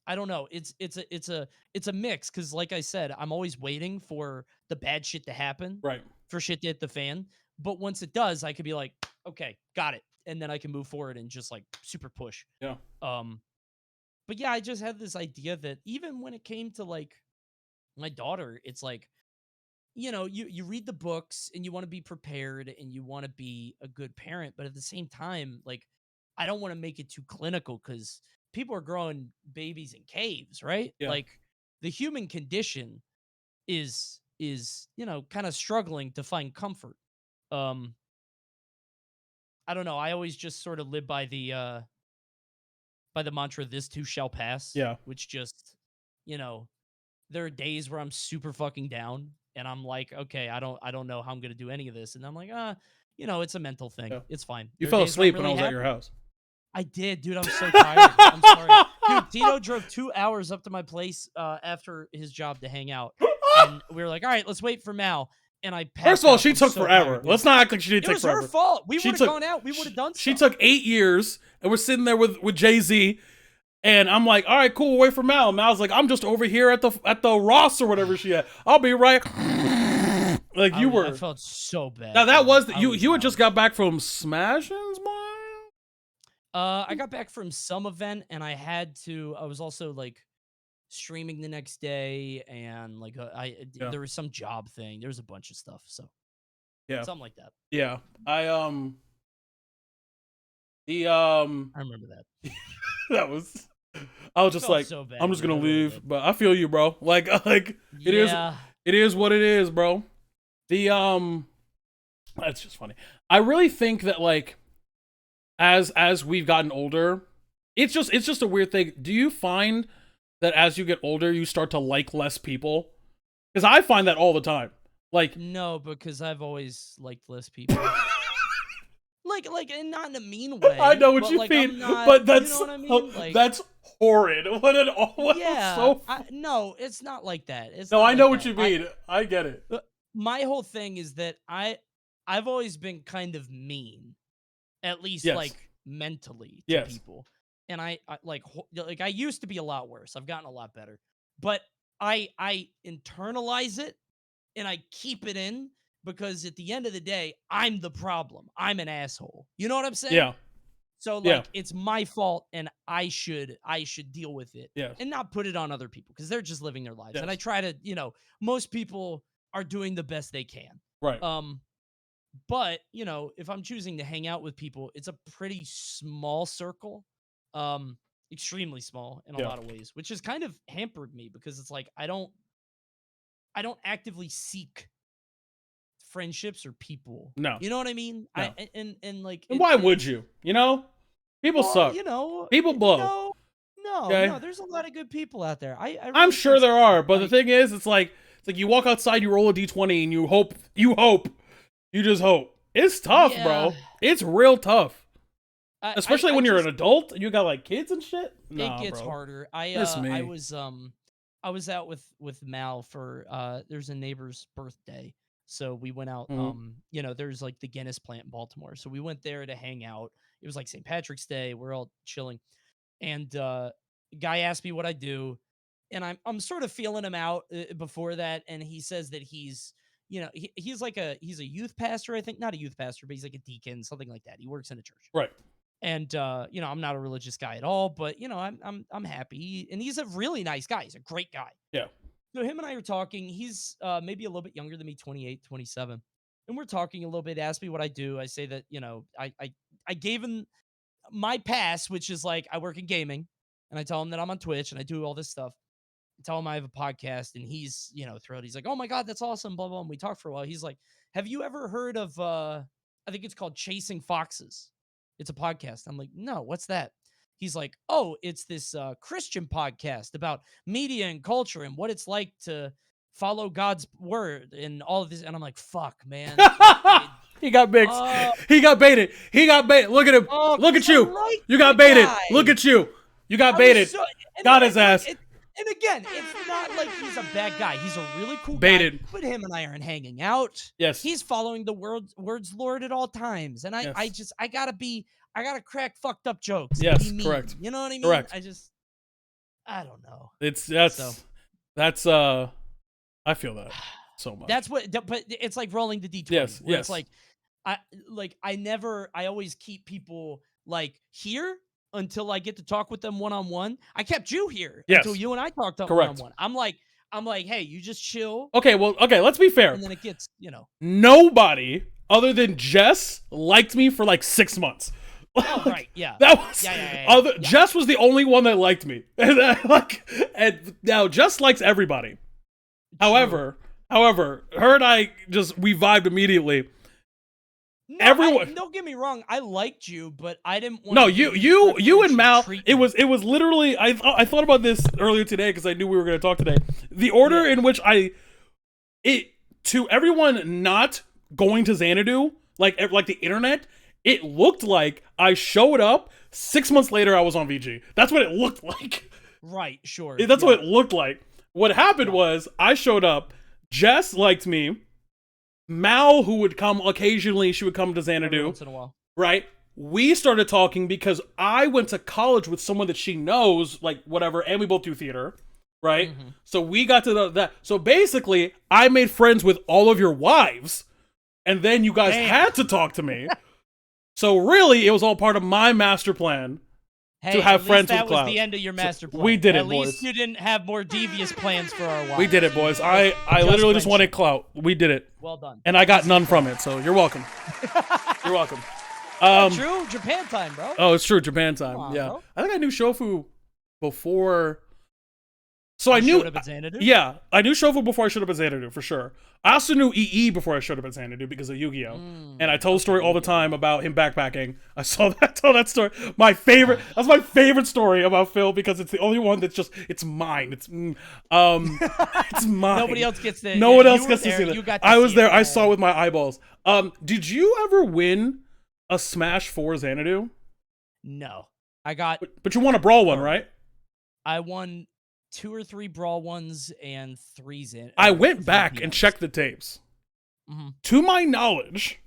I don't know. It's a mix because, like I said, I'm always waiting for the bad shit to happen, Right. for shit to hit the fan. But once it does, I could be like, okay, got it, and then I can move forward and just like super push. Yeah. Um, but yeah, I just had this idea that even when it came to like my daughter, it's like you read the books and you want to be prepared and you want to be a good parent, but at the same time, like I don't want to make it too clinical because people are growing babies in caves, right? Yeah. Like the human condition is kind of struggling to find comfort. Um, I don't know. I always just sort of live by the mantra "This too shall pass," Yeah. which just you know there are days where I'm super fucking down and I'm like, okay, I don't know how I'm gonna do any of this. And I'm like, it's a mental thing. Yeah. It's fine. You There are fell days where I'm asleep when I really was at your happy. house. I did, dude. I'm so tired. I'm sorry. Dude, Tito drove 2 hours up to my place after his job to hang out. And we were like, all right, let's wait for Mal. And I First of passed all, out. she I'm took so forever. tired, dude. Let's not act like she didn't It take was her forever. fault. We She would have took gone out. We would have done she stuff. took 8 years, and we're sitting there with Jay-Z, and I'm like, all right, cool, we'll wait for Mal. Mal's like, I'm just over here at the Ross or whatever she at. I'll be right. Like you I were. felt so Now bad, that dude. was I you. was You had not. just got back from Smash and Smile. I got back from some event and I was also like streaming the next day and like Yeah. there was some job thing. There was a bunch of stuff. So Yeah. something like that. Yeah. I the I remember that. that was I was just Felt like, so I'm bad, just dude. I gonna really leave. did. But I feel you, bro. Like Yeah. it is what it is, bro. The that's just funny. I really think that like as we've gotten older, it's just a weird thing. Do you find that as you get older, you start to like less people? Because I find that all the time. Like, No, because I've always liked less people. Like, and not in a mean way. I know what but, you like, mean, I'm not, but you that's know what I mean? Like, that's horrid. What yeah, so? no, it's not like that. It's No, not I like know what that. you mean. I get it. My whole thing is that I've always been kind of mean, at least Yes. like mentally to Yes. people. And I like I used to be a lot worse. I've gotten a lot better. But I internalize it and I keep it in because at the end of the day, I'm the problem. I'm an asshole. You know what I'm saying? Yeah. So Yeah. like it's my fault and I should deal with it Yes. and not put it on other people because they're just living their lives. And I Yes. try to, most people are doing the best they can. Right. But if I'm choosing to hang out with people, it's a pretty small circle. Extremely small in a Yeah. lot of ways, which has kind of hampered me because it's like I don't actively seek friendships or people. No. You know what I mean? No. And like And why would you? You know, people well, suck. People blow. Okay. no, there's a lot of good people out there. I I'm really sure think there so. are, but the Like, thing is, it's like you walk outside, you roll a d20, and you just hope. It's tough, yeah, bro. It's real tough, especially I when you're just, an adult and you got like kids and shit. it Nah, gets bro. harder. That's me. I was out with Mal for there's a neighbor's birthday. So we went out, Mhm. there's like the Guinness plant in Baltimore. So we went there to hang out. It was like St. Patrick's Day. We're all chilling. And guy asked me what I do, and I'm sort of feeling him out before that, and he says that he's a youth pastor, I think, not a youth pastor, but he's like a deacon, something like that. He works in a church. Right. And I'm not a religious guy at all, but I'm happy, and he's a really nice guy. He's a great guy. Yeah. So him and I are talking. He's maybe a little bit younger than me, 28, 27. And we're talking a little bit. He asked me what I do. I say that, I gave him my pass, which is like I work in gaming, and I tell him that I'm on Twitch and I do all this stuff. I tell him I have a podcast, and he's, thrilled. He's like, "Oh my god, that's awesome!" Blah blah. And we talk for a while. He's like, "Have you ever heard of? I think it's called Chasing Foxes. It's a podcast." I'm like, "No, what's that?" He's like, "Oh, it's this Christian podcast about media and culture and what it's like to follow God's word and all of this." And I'm like, "Fuck, man." Like, He got mixed. oh, He got baited. He got baited. Look at him. oh, Look 'cause at I you. like You the got baited. guy. Look at you. You got I was baited. so- and Got then, his like, ass. and again, it's not like he's a bad guy. He's a really cool Baited. guy. But him and I aren't hanging out. Yes. He's following the words Lord at all times. And Yes. I gotta crack fucked up jokes. Yes, And be mean. correct. You know what I mean? Correct. I don't know. That's I feel that so much. But it's like rolling the D20. Yes, where yes. It's like, I always keep people like here until I get to talk with them one-on-one. I kept you here Yes. until you and I talked Correct. one-on-one. I'm like, hey, you just chill. Okay, let's be fair. And then it gets, Nobody other than Jess liked me for like 6 months. oh, right, yeah. That was Yeah. Jess was the only one that liked me. And now Jess likes everybody. However, her and I we vibed immediately. No, everyone- don't get me wrong. I liked you, but I didn't want. No, you and Mal. It was literally. I thought about this earlier today because I knew we were going to talk today. The order in which to everyone not going to Xanadu, like the internet, it looked like I showed up 6 months later. I was on VG. That's what it looked like. Right. Sure. That's what it looked like. What happened was I showed up. Jess liked me. Mal, who would come occasionally, she would come to Xanadu. Every once in a while. Right? We started talking because I went to college with someone that she knows, like whatever, and we both do theater, right? Mm-hmm. So we got to that. So basically, I made friends with all of your wives, and then you guys had to talk to me. So really, it was all part of my master plan. Hey, to have friends that with was Cloud. the end of your master plan. We did it, At boys. least you didn't have more devious plans for our wives. We did it, boys. I literally just wanted clout. We did it. Well done. And I got none from it, so you're welcome. You're welcome. True, Japan time, bro. Oh, it's true, Japan time. Come on, yeah. bro. I think I knew Shofu before So I You knew, showed up at Xanadu? yeah, I knew Shofu before I showed up at Xanadu for sure. I also knew EE before I showed up at Xanadu because of Yu-Gi-Oh. And I told a Okay, story all the Yu-Gi-Oh, time yeah. about him backpacking. I saw that, tell that story. My favorite. That's my favorite story about Phil because it's the only one that's just it's mine. It's Nobody mine. else gets to. No Yeah, one you else were gets to there. see that. You got to I was see it. there. I Yeah, saw yeah. with my eyeballs. Did you ever win a Smash 4 Xanadu? No, I got But you won a Brawl one, or right? I won 2 or 3 Brawl ones and 3 I went 3 back and PMs. checked the tapes. Mhm. To my knowledge,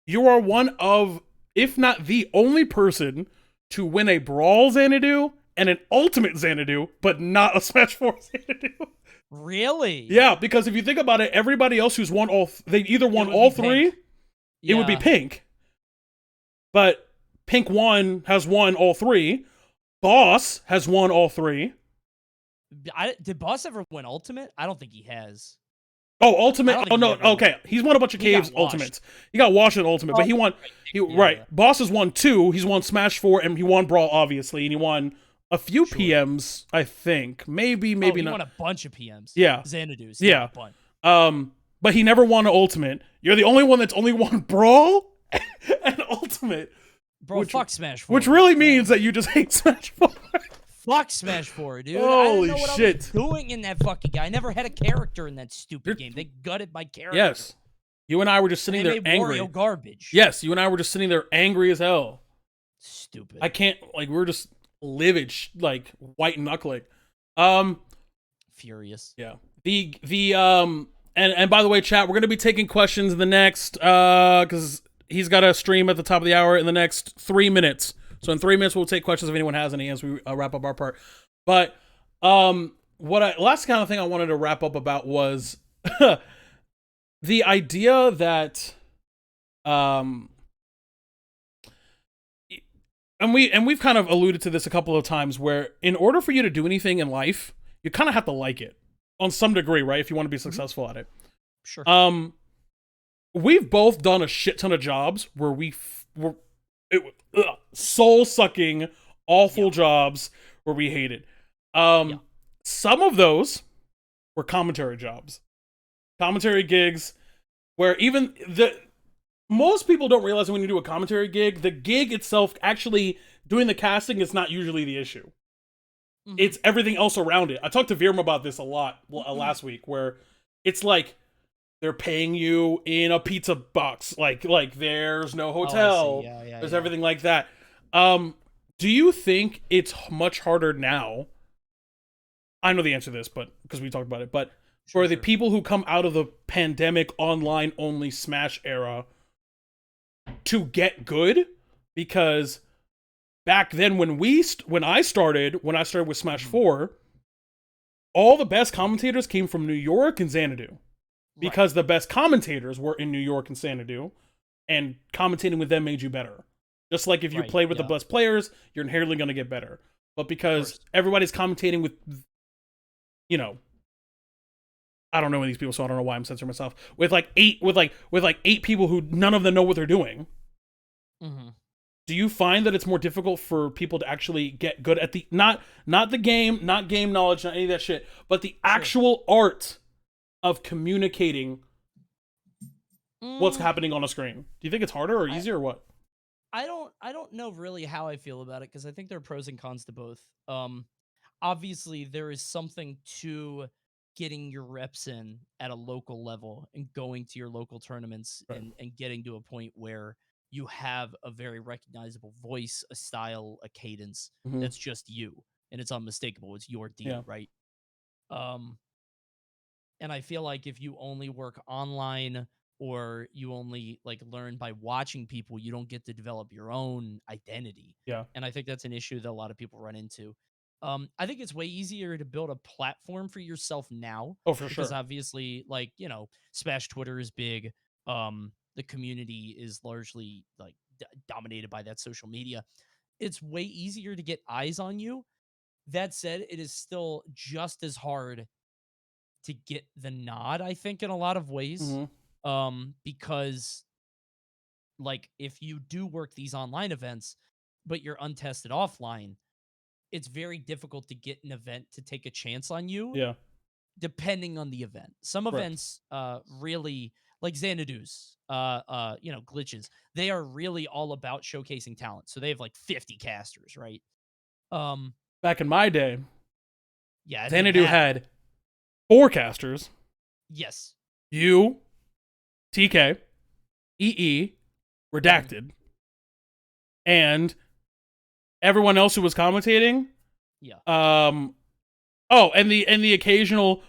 you are one of, if not the only person to win a Brawl Xanadu and an Ultimate Xanadu, but not a Smash 4 Xanadu. Really? Yeah, because if you think about it, everybody else who's won all, they either It won would be all Pink. three, it would be Yeah. Pink. But Pink 1 has won all three. Boss has won all three. Did Boss ever win Ultimate? I don't think he has. Oh, I Ultimate. don't Oh, think he no. ever won. Okay. He's won a bunch of He got Caves washed. Ultimates. He got washed in Ultimate, but Oh, he won. yeah, Right. yeah. Boss has won 2. He's won Smash 4, and he won Brawl, obviously, and he won a few Sure. PMs, I think. Maybe He not. won a bunch of PMs. Yeah. Xanadus. Yeah. A bunch. But he never won an Ultimate. You're the only one that's only won Brawl and Ultimate. Bro, Which- fuck Smash 4. Which really means that you just hate Smash 4. Fuck Smash 4, dude. I Holy didn't know what I shit. was doing in that fucking game. I never had a character in that stupid game. They gutted my character. Yes. You and I were just And sitting they there made angry. Wario garbage. Yes, you and I were just sitting there angry as hell. Stupid. I can't, like, we were just livid, like, white knuckling. Furious. Yeah. And by the way, chat, we're gonna be taking questions in the next because he's got a stream at the top of the hour in the next 3 minutes. So in 3 minutes we'll take questions if anyone has any as we wrap up our part. But last kind of thing I wanted to wrap up about was the idea that and we've kind of alluded to this a couple of times where in order for you to do anything in life, you kind of have to like it on some degree, right? If you want to be successful at it. Sure. We've both done a shit ton of jobs where were soul-sucking, awful jobs where we hated. Some of those were commentary jobs. Commentary gigs where even most people don't realize when you do a commentary gig, the gig itself, actually doing the casting, is not usually the issue. Mhm. It's everything else around it. I talked to Virma about this a lot last week, where it's like they're paying you in a pizza box, like there's no hotel, there's everything like that. Do you think it's much harder now? I know the answer to this, but because we talked about it, but for the people who come out of the pandemic online only Smash era to get good, because back then when I started with Smash 4, all the best commentators came from New York and Xanadu, because the best commentators were in New York and Xanadu, and commentating with them made you better. Just like if you played with the best players, you're inherently going to get better. But because everybody's commentating with, you know, I don't know any of these people, so I don't know why I'm censoring myself. With like 8 people who none of them know what they're doing. Mm-hmm. Do you find that it's more difficult for people to actually get good at the not the game, not game knowledge, not any of that shit, but the actual art of communicating what's happening on a screen? Do you think it's harder or easier or what? I don't know really how I feel about it, because I think there are pros and cons to both. Obviously there is something to getting your reps in at a local level and going to your local tournaments and getting to a point where you have a very recognizable voice, a style, a cadence that's just you and it's unmistakable. It's your deal, right? And I feel like if you only work online or you only like learn by watching people, you don't get to develop your own identity. Yeah. And I think that's an issue that a lot of people run into. I think it's way easier to build a platform for yourself now. Oh, for because sure. obviously, like, you know, Smash Twitter is big. The community is largely like dominated by that social media. It's way easier to get eyes on you. That said, it is still just as hard to get the nod, I think, in a lot of ways. Because like if you do work these online events, but you're untested offline, it's very difficult to get an event to take a chance on you Yeah. depending on the event. Some Correct. events really like Xanadu's, glitches. They are really all about showcasing talent. So they have like 50 casters, right? Back in my day, Yeah, I didn't Xanadu have had 4 casters. yes. You, TK, EE, Redacted, and everyone else who was commentating. Yeah. Oh, and the occasional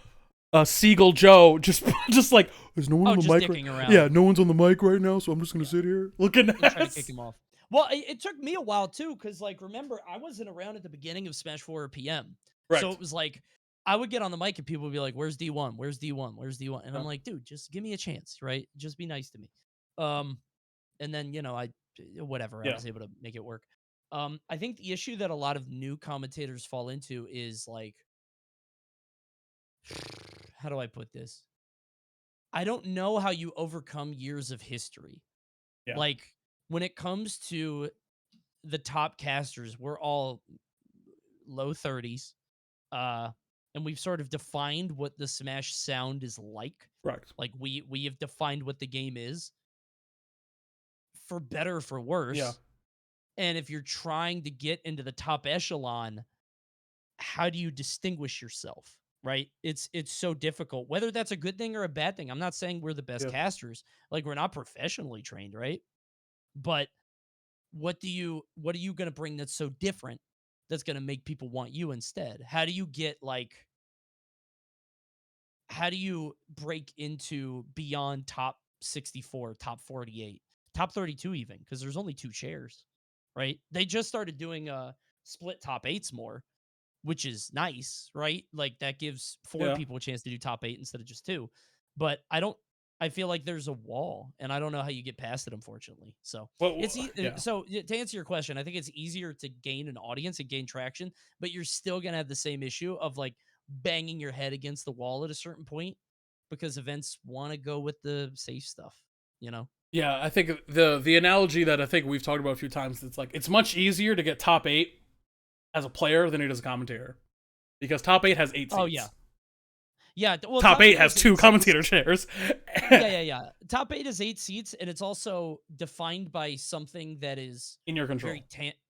Seagull Joe just like, there's no one on the just mic. dicking around. Yeah, no one's on the mic right now, so I'm just gonna sit here looking at. Trying to kick him off. Well, it took me a while too, because like remember, I wasn't around at the beginning of Smash 4 or PM. Correct. So it was like I would get on the mic and people would be like, "Where's D1? Where's D1? Where's D1?" And I'm Yeah. like, dude, just give me a chance, right? Just be nice to me. And then I Yeah. was able to make it work. I think the issue that a lot of new commentators fall into is like, how do I put this? I don't know how you overcome years of history. Yeah. Like when it comes to the top casters, we're all low 30s. And we've sort of defined what the Smash sound is like. Correct. Like we have defined what the game is, for better or for worse. Yeah. And if you're trying to get into the top echelon, how do you distinguish yourself? Right? It's so difficult. Whether that's a good thing or a bad thing. I'm not saying we're the best Yeah. casters. Like we're not professionally trained, right? But what are you going to bring that's so different that's going to make people want you instead? How do you break into beyond top 64, top 48, top 32 even, because there's only 2 chairs, right? They just started doing split top 8s more, which is nice, right? Like that gives 4 people a chance to do top 8 instead of just 2. But I feel like there's a wall, and I don't know how you get past it, unfortunately. So so to answer your question, I think it's easier to gain an audience and gain traction, but you're still gonna have the same issue of like banging your head against the wall at a certain point because events want to go with the safe stuff, Yeah, I think the analogy that I think we've talked about a few times, it's like it's much easier to get top 8 as a player than it is a commentator, because top 8 has 8 seats. Oh yeah. Yeah, well, top 8 has 2 commentator chairs. Yeah. Top 8 is 8 seats, and it's also defined by something that is in your control.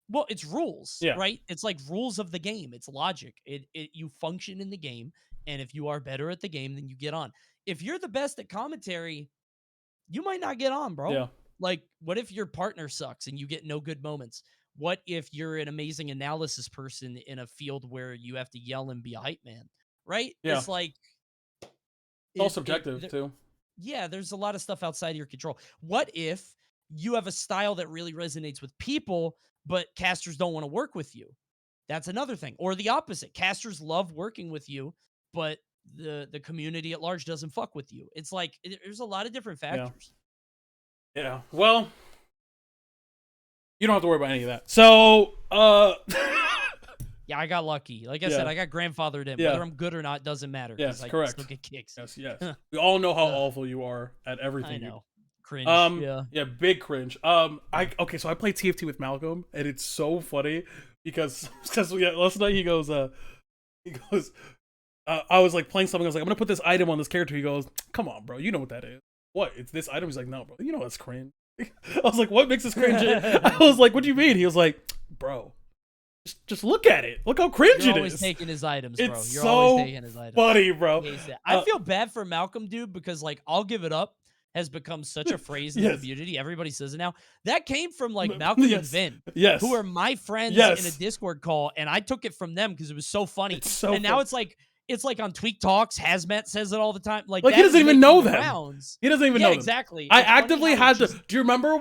Well, it's rules, right? It's like rules of the game. It's logic. You function in the game, and if you are better at the game, then you get on. If you're the best at commentary, you might not get on, bro. Yeah. Like, what if your partner sucks and you get no good moments? What if you're an amazing analysis person in a field where you have to yell and be a hype man, right? Yeah. It's like it's all subjective too. Yeah, there's a lot of stuff outside of your control. What if you have a style that really resonates with people, but casters don't want to work with you? That's another thing. Or the opposite. Casters love working with you, but the community at large doesn't fuck with you. It's like there's a lot of different factors. Yeah. Well, you don't have to worry about any of that. So, yeah, I got lucky. Like I said, I got grandfathered in. Whether I'm good or not doesn't matter. Yes, I correct. Still get kicks. Yes. We all know how awful you are at everything. I know. Cringe. Yeah, big cringe. So I play TFT with Malcolm, and it's so funny because last night he goes, I was like playing something. I was like, I'm gonna put this item on this character. He goes, come on, bro, you know what that is? What? It's this item? He's like, no, bro, you know that's cringe. I was like, what makes this cringe? I was like, what do you mean? He was like, bro, just look at it. Look how cringe You're it always is. taking his items, bro. It's You're so always taking his items. Funny, bro. I feel bad for Malcolm, dude, because like I'll give it up has become such a phrase in the community. Everybody says it now. That came from like Malcolm and Vin, who are my friends in a Discord call, and I took it from them because it was so funny. It's so and now it's like on Tweak Talks. Hazmat says it all the time. Like he doesn't even know them. He doesn't even know them. Exactly. I actively had to. Do you remember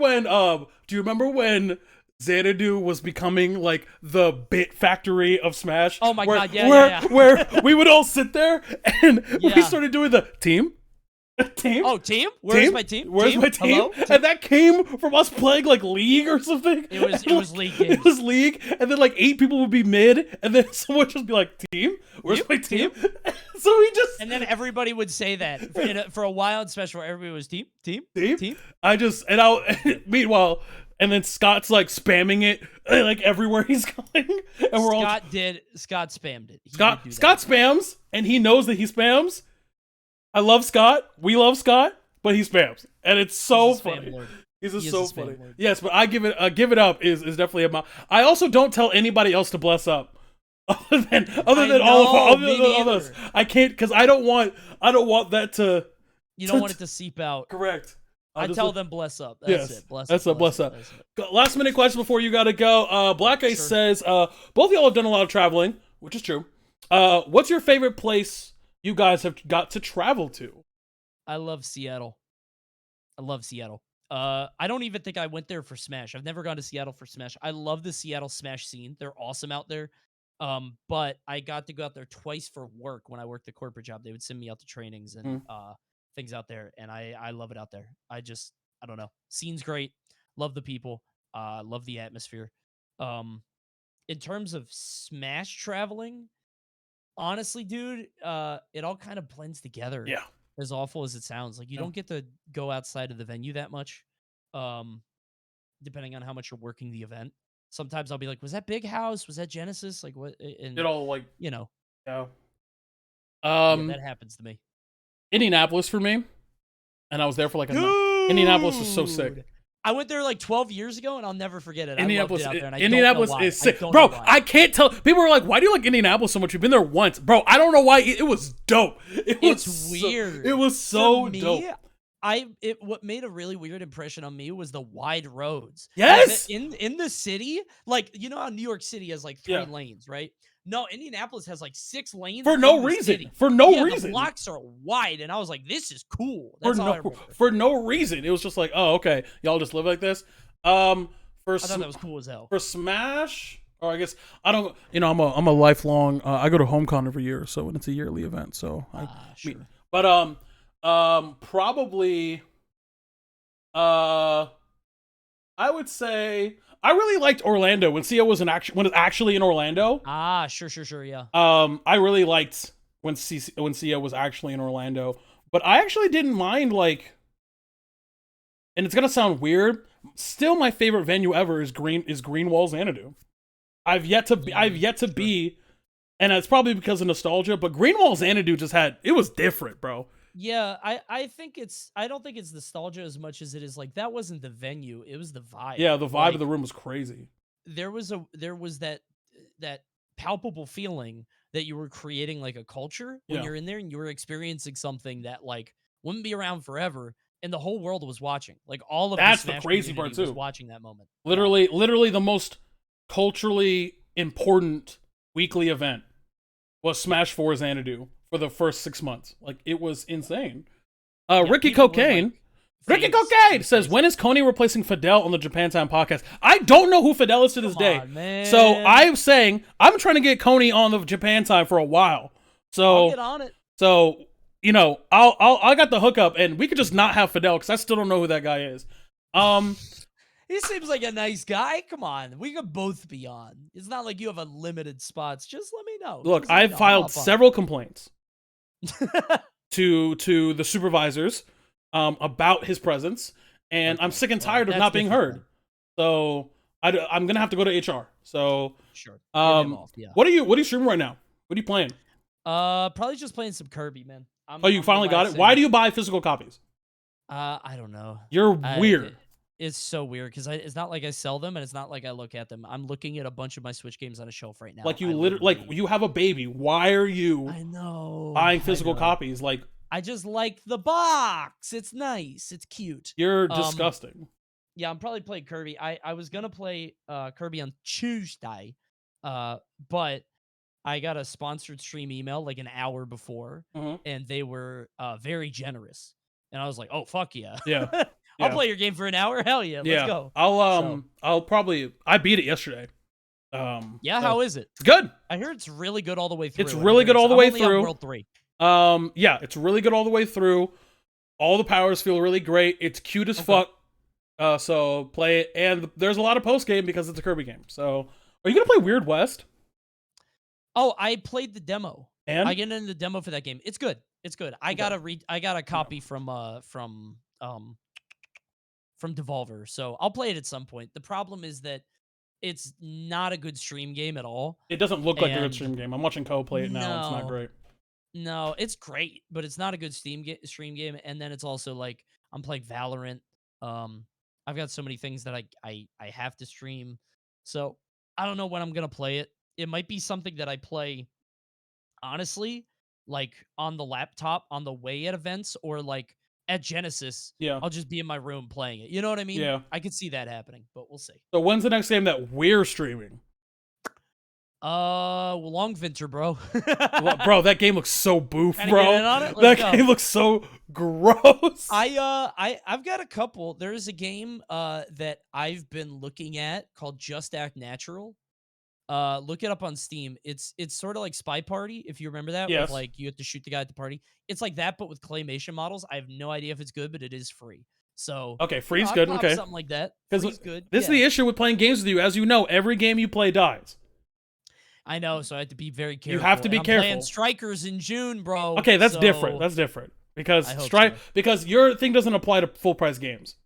when Xanadu was becoming like the bit factory of Smash? Oh my god, where we would all sit there and we started doing the team. Team? Oh, team? Where's my team? Where's my team? Hello? And that came from us playing like League or something. It was League games. It was League, and then like 8 people would be mid, and then someone would just be like, team? Where's my team? So we just... And then everybody would say that for a while in Special, where everybody was team. Meanwhile, and then Scott's like spamming it like everywhere he's going, and we're Scott spammed it. He Scott did do Scott that. spams, and he knows that he spams. I love Scott. We love Scott, but he spams, and it's so He's a spam funny. lord. He's He just is so a spam funny. lord. Yes, but I give it up is definitely a. I also don't tell anybody else to bless up. Other than all of us, I can't because I don't want that to. You don't want it to seep out. Correct. I tell them bless up. That's it. Bless up. Last minute question before you gotta go. Black Ice says, both of y'all have done a lot of traveling, which is true. What's your favorite place you guys have got to travel to? I love Seattle. I don't even think I went there for Smash. I've never gone to Seattle for Smash. I love the Seattle Smash scene. They're awesome out there. But I got to go out there twice for work when I worked the corporate job. They would send me out to trainings and things out there, and I love it out there. I don't know. Scene's great. Love the people. Love the atmosphere. In terms of Smash traveling, honestly, dude, it all kind of blends together. Yeah. As awful as it sounds, like you don't get to go outside of the venue that much. Depending on how much you're working the event. Sometimes I'll be like, was that Big House? Was that Genesis? Like what? And It all like yeah. Yeah. That happens to me. Indianapolis for me, and I was there for like a month. Indianapolis was so sick. I went there like 12 years ago, and I'll never forget it. Indianapolis, I loved it out there, Indianapolis is sick, bro. I can't tell. People are like, "Why do you like Indianapolis so much? You've been there once, bro." I don't know why. It was dope. It's weird. It was so dope. What made a really weird impression on me was the wide roads. Yes, like in the city, like you know how New York City has like 3 lanes, right? No, Indianapolis has like 6 lanes for no reason. City. For no reason, the blocks are wide, and I was like, "This is cool." That's all I remember. For no reason. It was just like, "Oh, okay, y'all just live like this." I thought that was cool as hell. For Smash, or I guess I don't. You know, I'm a lifelong. I go to HomeCon every year, so it's a yearly event. So sure. But probably I would say I really liked Orlando when Sia was when it's actually in Orlando. Sure, yeah. I really liked when Sia was actually in Orlando, but I actually didn't mind like, and it's gonna sound weird. Still, my favorite venue ever is Greenwall Xanadu. I've yet to be, and it's probably because of nostalgia. But Greenwall Xanadu it was different, bro. Yeah, I don't think it's nostalgia as much as it is like that wasn't the venue, it was the vibe. Yeah, the vibe of the room was crazy. There was that palpable feeling that you were creating like a culture when you're in there and you were experiencing something that like wouldn't be around forever, and the whole world was watching. Like all of that's the the crazy part too. Was watching that moment. Literally the most culturally important weekly event was Smash 4 Xanadu for the first 6 months. Like it was insane. Ricky Cocaine says, when is Coney replacing Fidel on the Japan Time podcast? I don't know who Fidel is to this day. Man. So I'm saying I'm trying to get Coney on the Japan Time for a while. So I'll get on it. So you know, I got the hookup, and we could just not have Fidel because I still don't know who that guy is. He seems like a nice guy. Come on, we could both be on. It's not like you have unlimited spots. Just let me know. Look, I've filed several complaints to the supervisors about his presence, and I'm sick and tired of not being heard. So I'm gonna have to go to HR. So sure. What are you streaming right now? What are you playing? Probably just playing some Kirby, man. You finally got it? Why do you buy physical copies? I don't know. You're weird. It's so weird because it's not like I sell them, and it's not like I look at them. I'm looking at a bunch of my Switch games on a shelf right now. Like you have a baby. Why are you? I know. Buying physical copies. Like I just like the box. It's nice. It's cute. You're disgusting. Yeah, I'm probably playing Kirby. I was gonna play Kirby on Tuesday, but I got a sponsored stream email like an hour before, and they were very generous. And I was like, "Oh fuck yeah, yeah, I'll play your game for an hour. Hell yeah, let's go." I beat it yesterday. How is it? It's good. I hear it's really good all the way through. It's really good all the way through. World 3. Yeah, it's really good all the way through. All the powers feel really great. It's cute as fuck. So play it, and there's a lot of post game because it's a Kirby game. So, are you gonna play Weird West? Oh, I played the demo. And I get into the demo for that game. It's good. It's good. I got a copy from from Devolver. So I'll play it at some point. The problem is that it's not a good stream game at all. It doesn't look like a good And stream game. I'm watching Ko play it now. It's not no, great. no, it's great, but it's not a good stream game. And then it's also like I'm playing Valorant. I've got so many things that I have to stream. So I don't know when I'm gonna play it. It might be something that I play honestly, like on the laptop on the way at events or like at Genesis. Yeah. I'll just be in my room playing it. You know what I mean? Yeah. I could see that happening, but we'll see. So when's the next game that we're streaming? Long Winter, bro. Bro, that game looks so boof, Kinda bro. get in on it? That Let's go. game looks so gross. I've got a couple. There's a game that I've been looking at called Just Act Natural. Look it up on Steam. It's sort of like Spy Party, if you remember that. Yes. With like you have to shoot the guy at the party. It's like that, but with claymation models. I have no idea if it's good, but it is free. So Okay, free's I'd good. pop Okay. something like that. Because Free's good. this is Yeah. the issue with playing games with you. As you know, every game you play dies. I know, so I have to be very careful. You have to be And I'm careful. playing Strikers in June, bro. Okay, that's so different. That's different. Because I hope because your thing doesn't apply to full price games.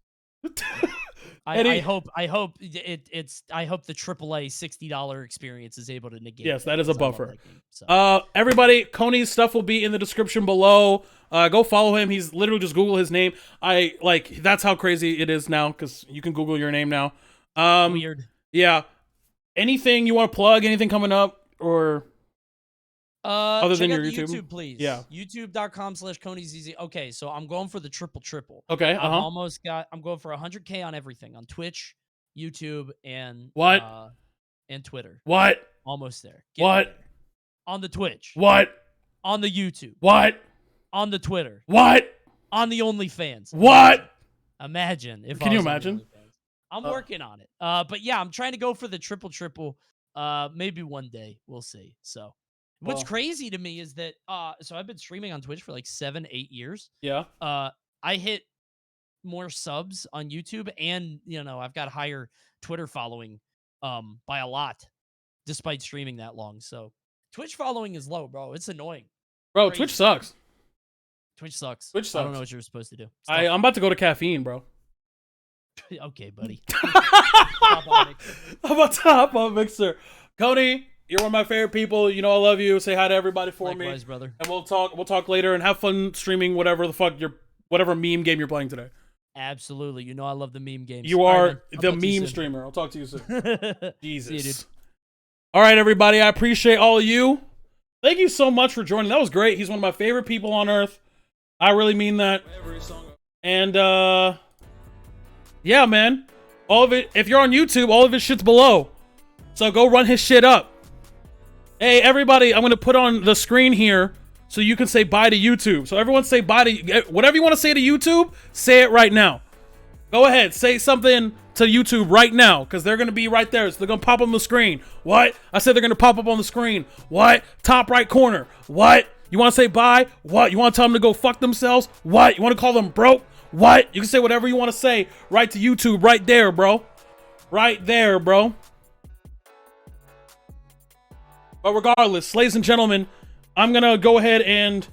I hope I hope the AAA $60 experience is able to negate. Yes, that is a 'cause I love buffer. that game, so. Everybody, Coney's stuff will be in the description below. Go follow him. He's literally just Google his name. That's how crazy it is now because you can Google your name now. Weird. Yeah. Anything you want to plug? Anything coming up or? Other Check than out your the YouTube? please. Yeah. YouTube.com/ConeyZZ. Okay, so I'm going for the triple. Okay. I'm going for 100K on everything on Twitch, YouTube, and What? And Twitter. What? Almost there. What? There. On the Twitch. What? On the YouTube. What? On the Twitter. What? On the OnlyFans. What? Imagine if. Can I you was on the imagine? OnlyFans. I'm working on it. But yeah, I'm trying to go for the triple. Maybe one day we'll see. So. What's crazy to me is that so I've been streaming on Twitch for like 7-8 years. Yeah. I hit more subs on YouTube and I've got higher Twitter following by a lot despite streaming that long. So Twitch following is low, bro. It's annoying. Bro, Crazy. Twitch sucks. Twitch sucks. Twitch sucks. I don't know what you're supposed to do. I'm about to go to caffeine, bro. Okay, buddy. I'm about to hop on Mixer. Coney, you're one of my favorite people. You know I love you. Say hi to everybody for Likewise, me. brother. And we'll talk later and have fun streaming whatever the fuck whatever meme game you're playing today. Absolutely. You know I love the meme games. You All are right, the meme streamer. I'll talk to you soon. Jesus. See you, dude. All right, everybody. I appreciate all of you. Thank you so much for joining. That was great. He's one of my favorite people on earth. I really mean that. And yeah, man. All of it, if you're on YouTube, all of his shit's below. So go run his shit up. Hey, everybody, I'm going to put on the screen here so you can say bye to YouTube. So everyone say bye to... Whatever you want to say to YouTube, say it right now. Go ahead. Say something to YouTube right now because they're going to be right there. So they're going to pop up on the screen. What? I said they're going to pop up on the screen. What? Top right corner. What? You want to say bye? What? You want to tell them to go fuck themselves? What? You want to call them broke? What? You can say whatever you want to say right to YouTube right there, bro. Right there, bro. But regardless, ladies and gentlemen, I'm going to go ahead and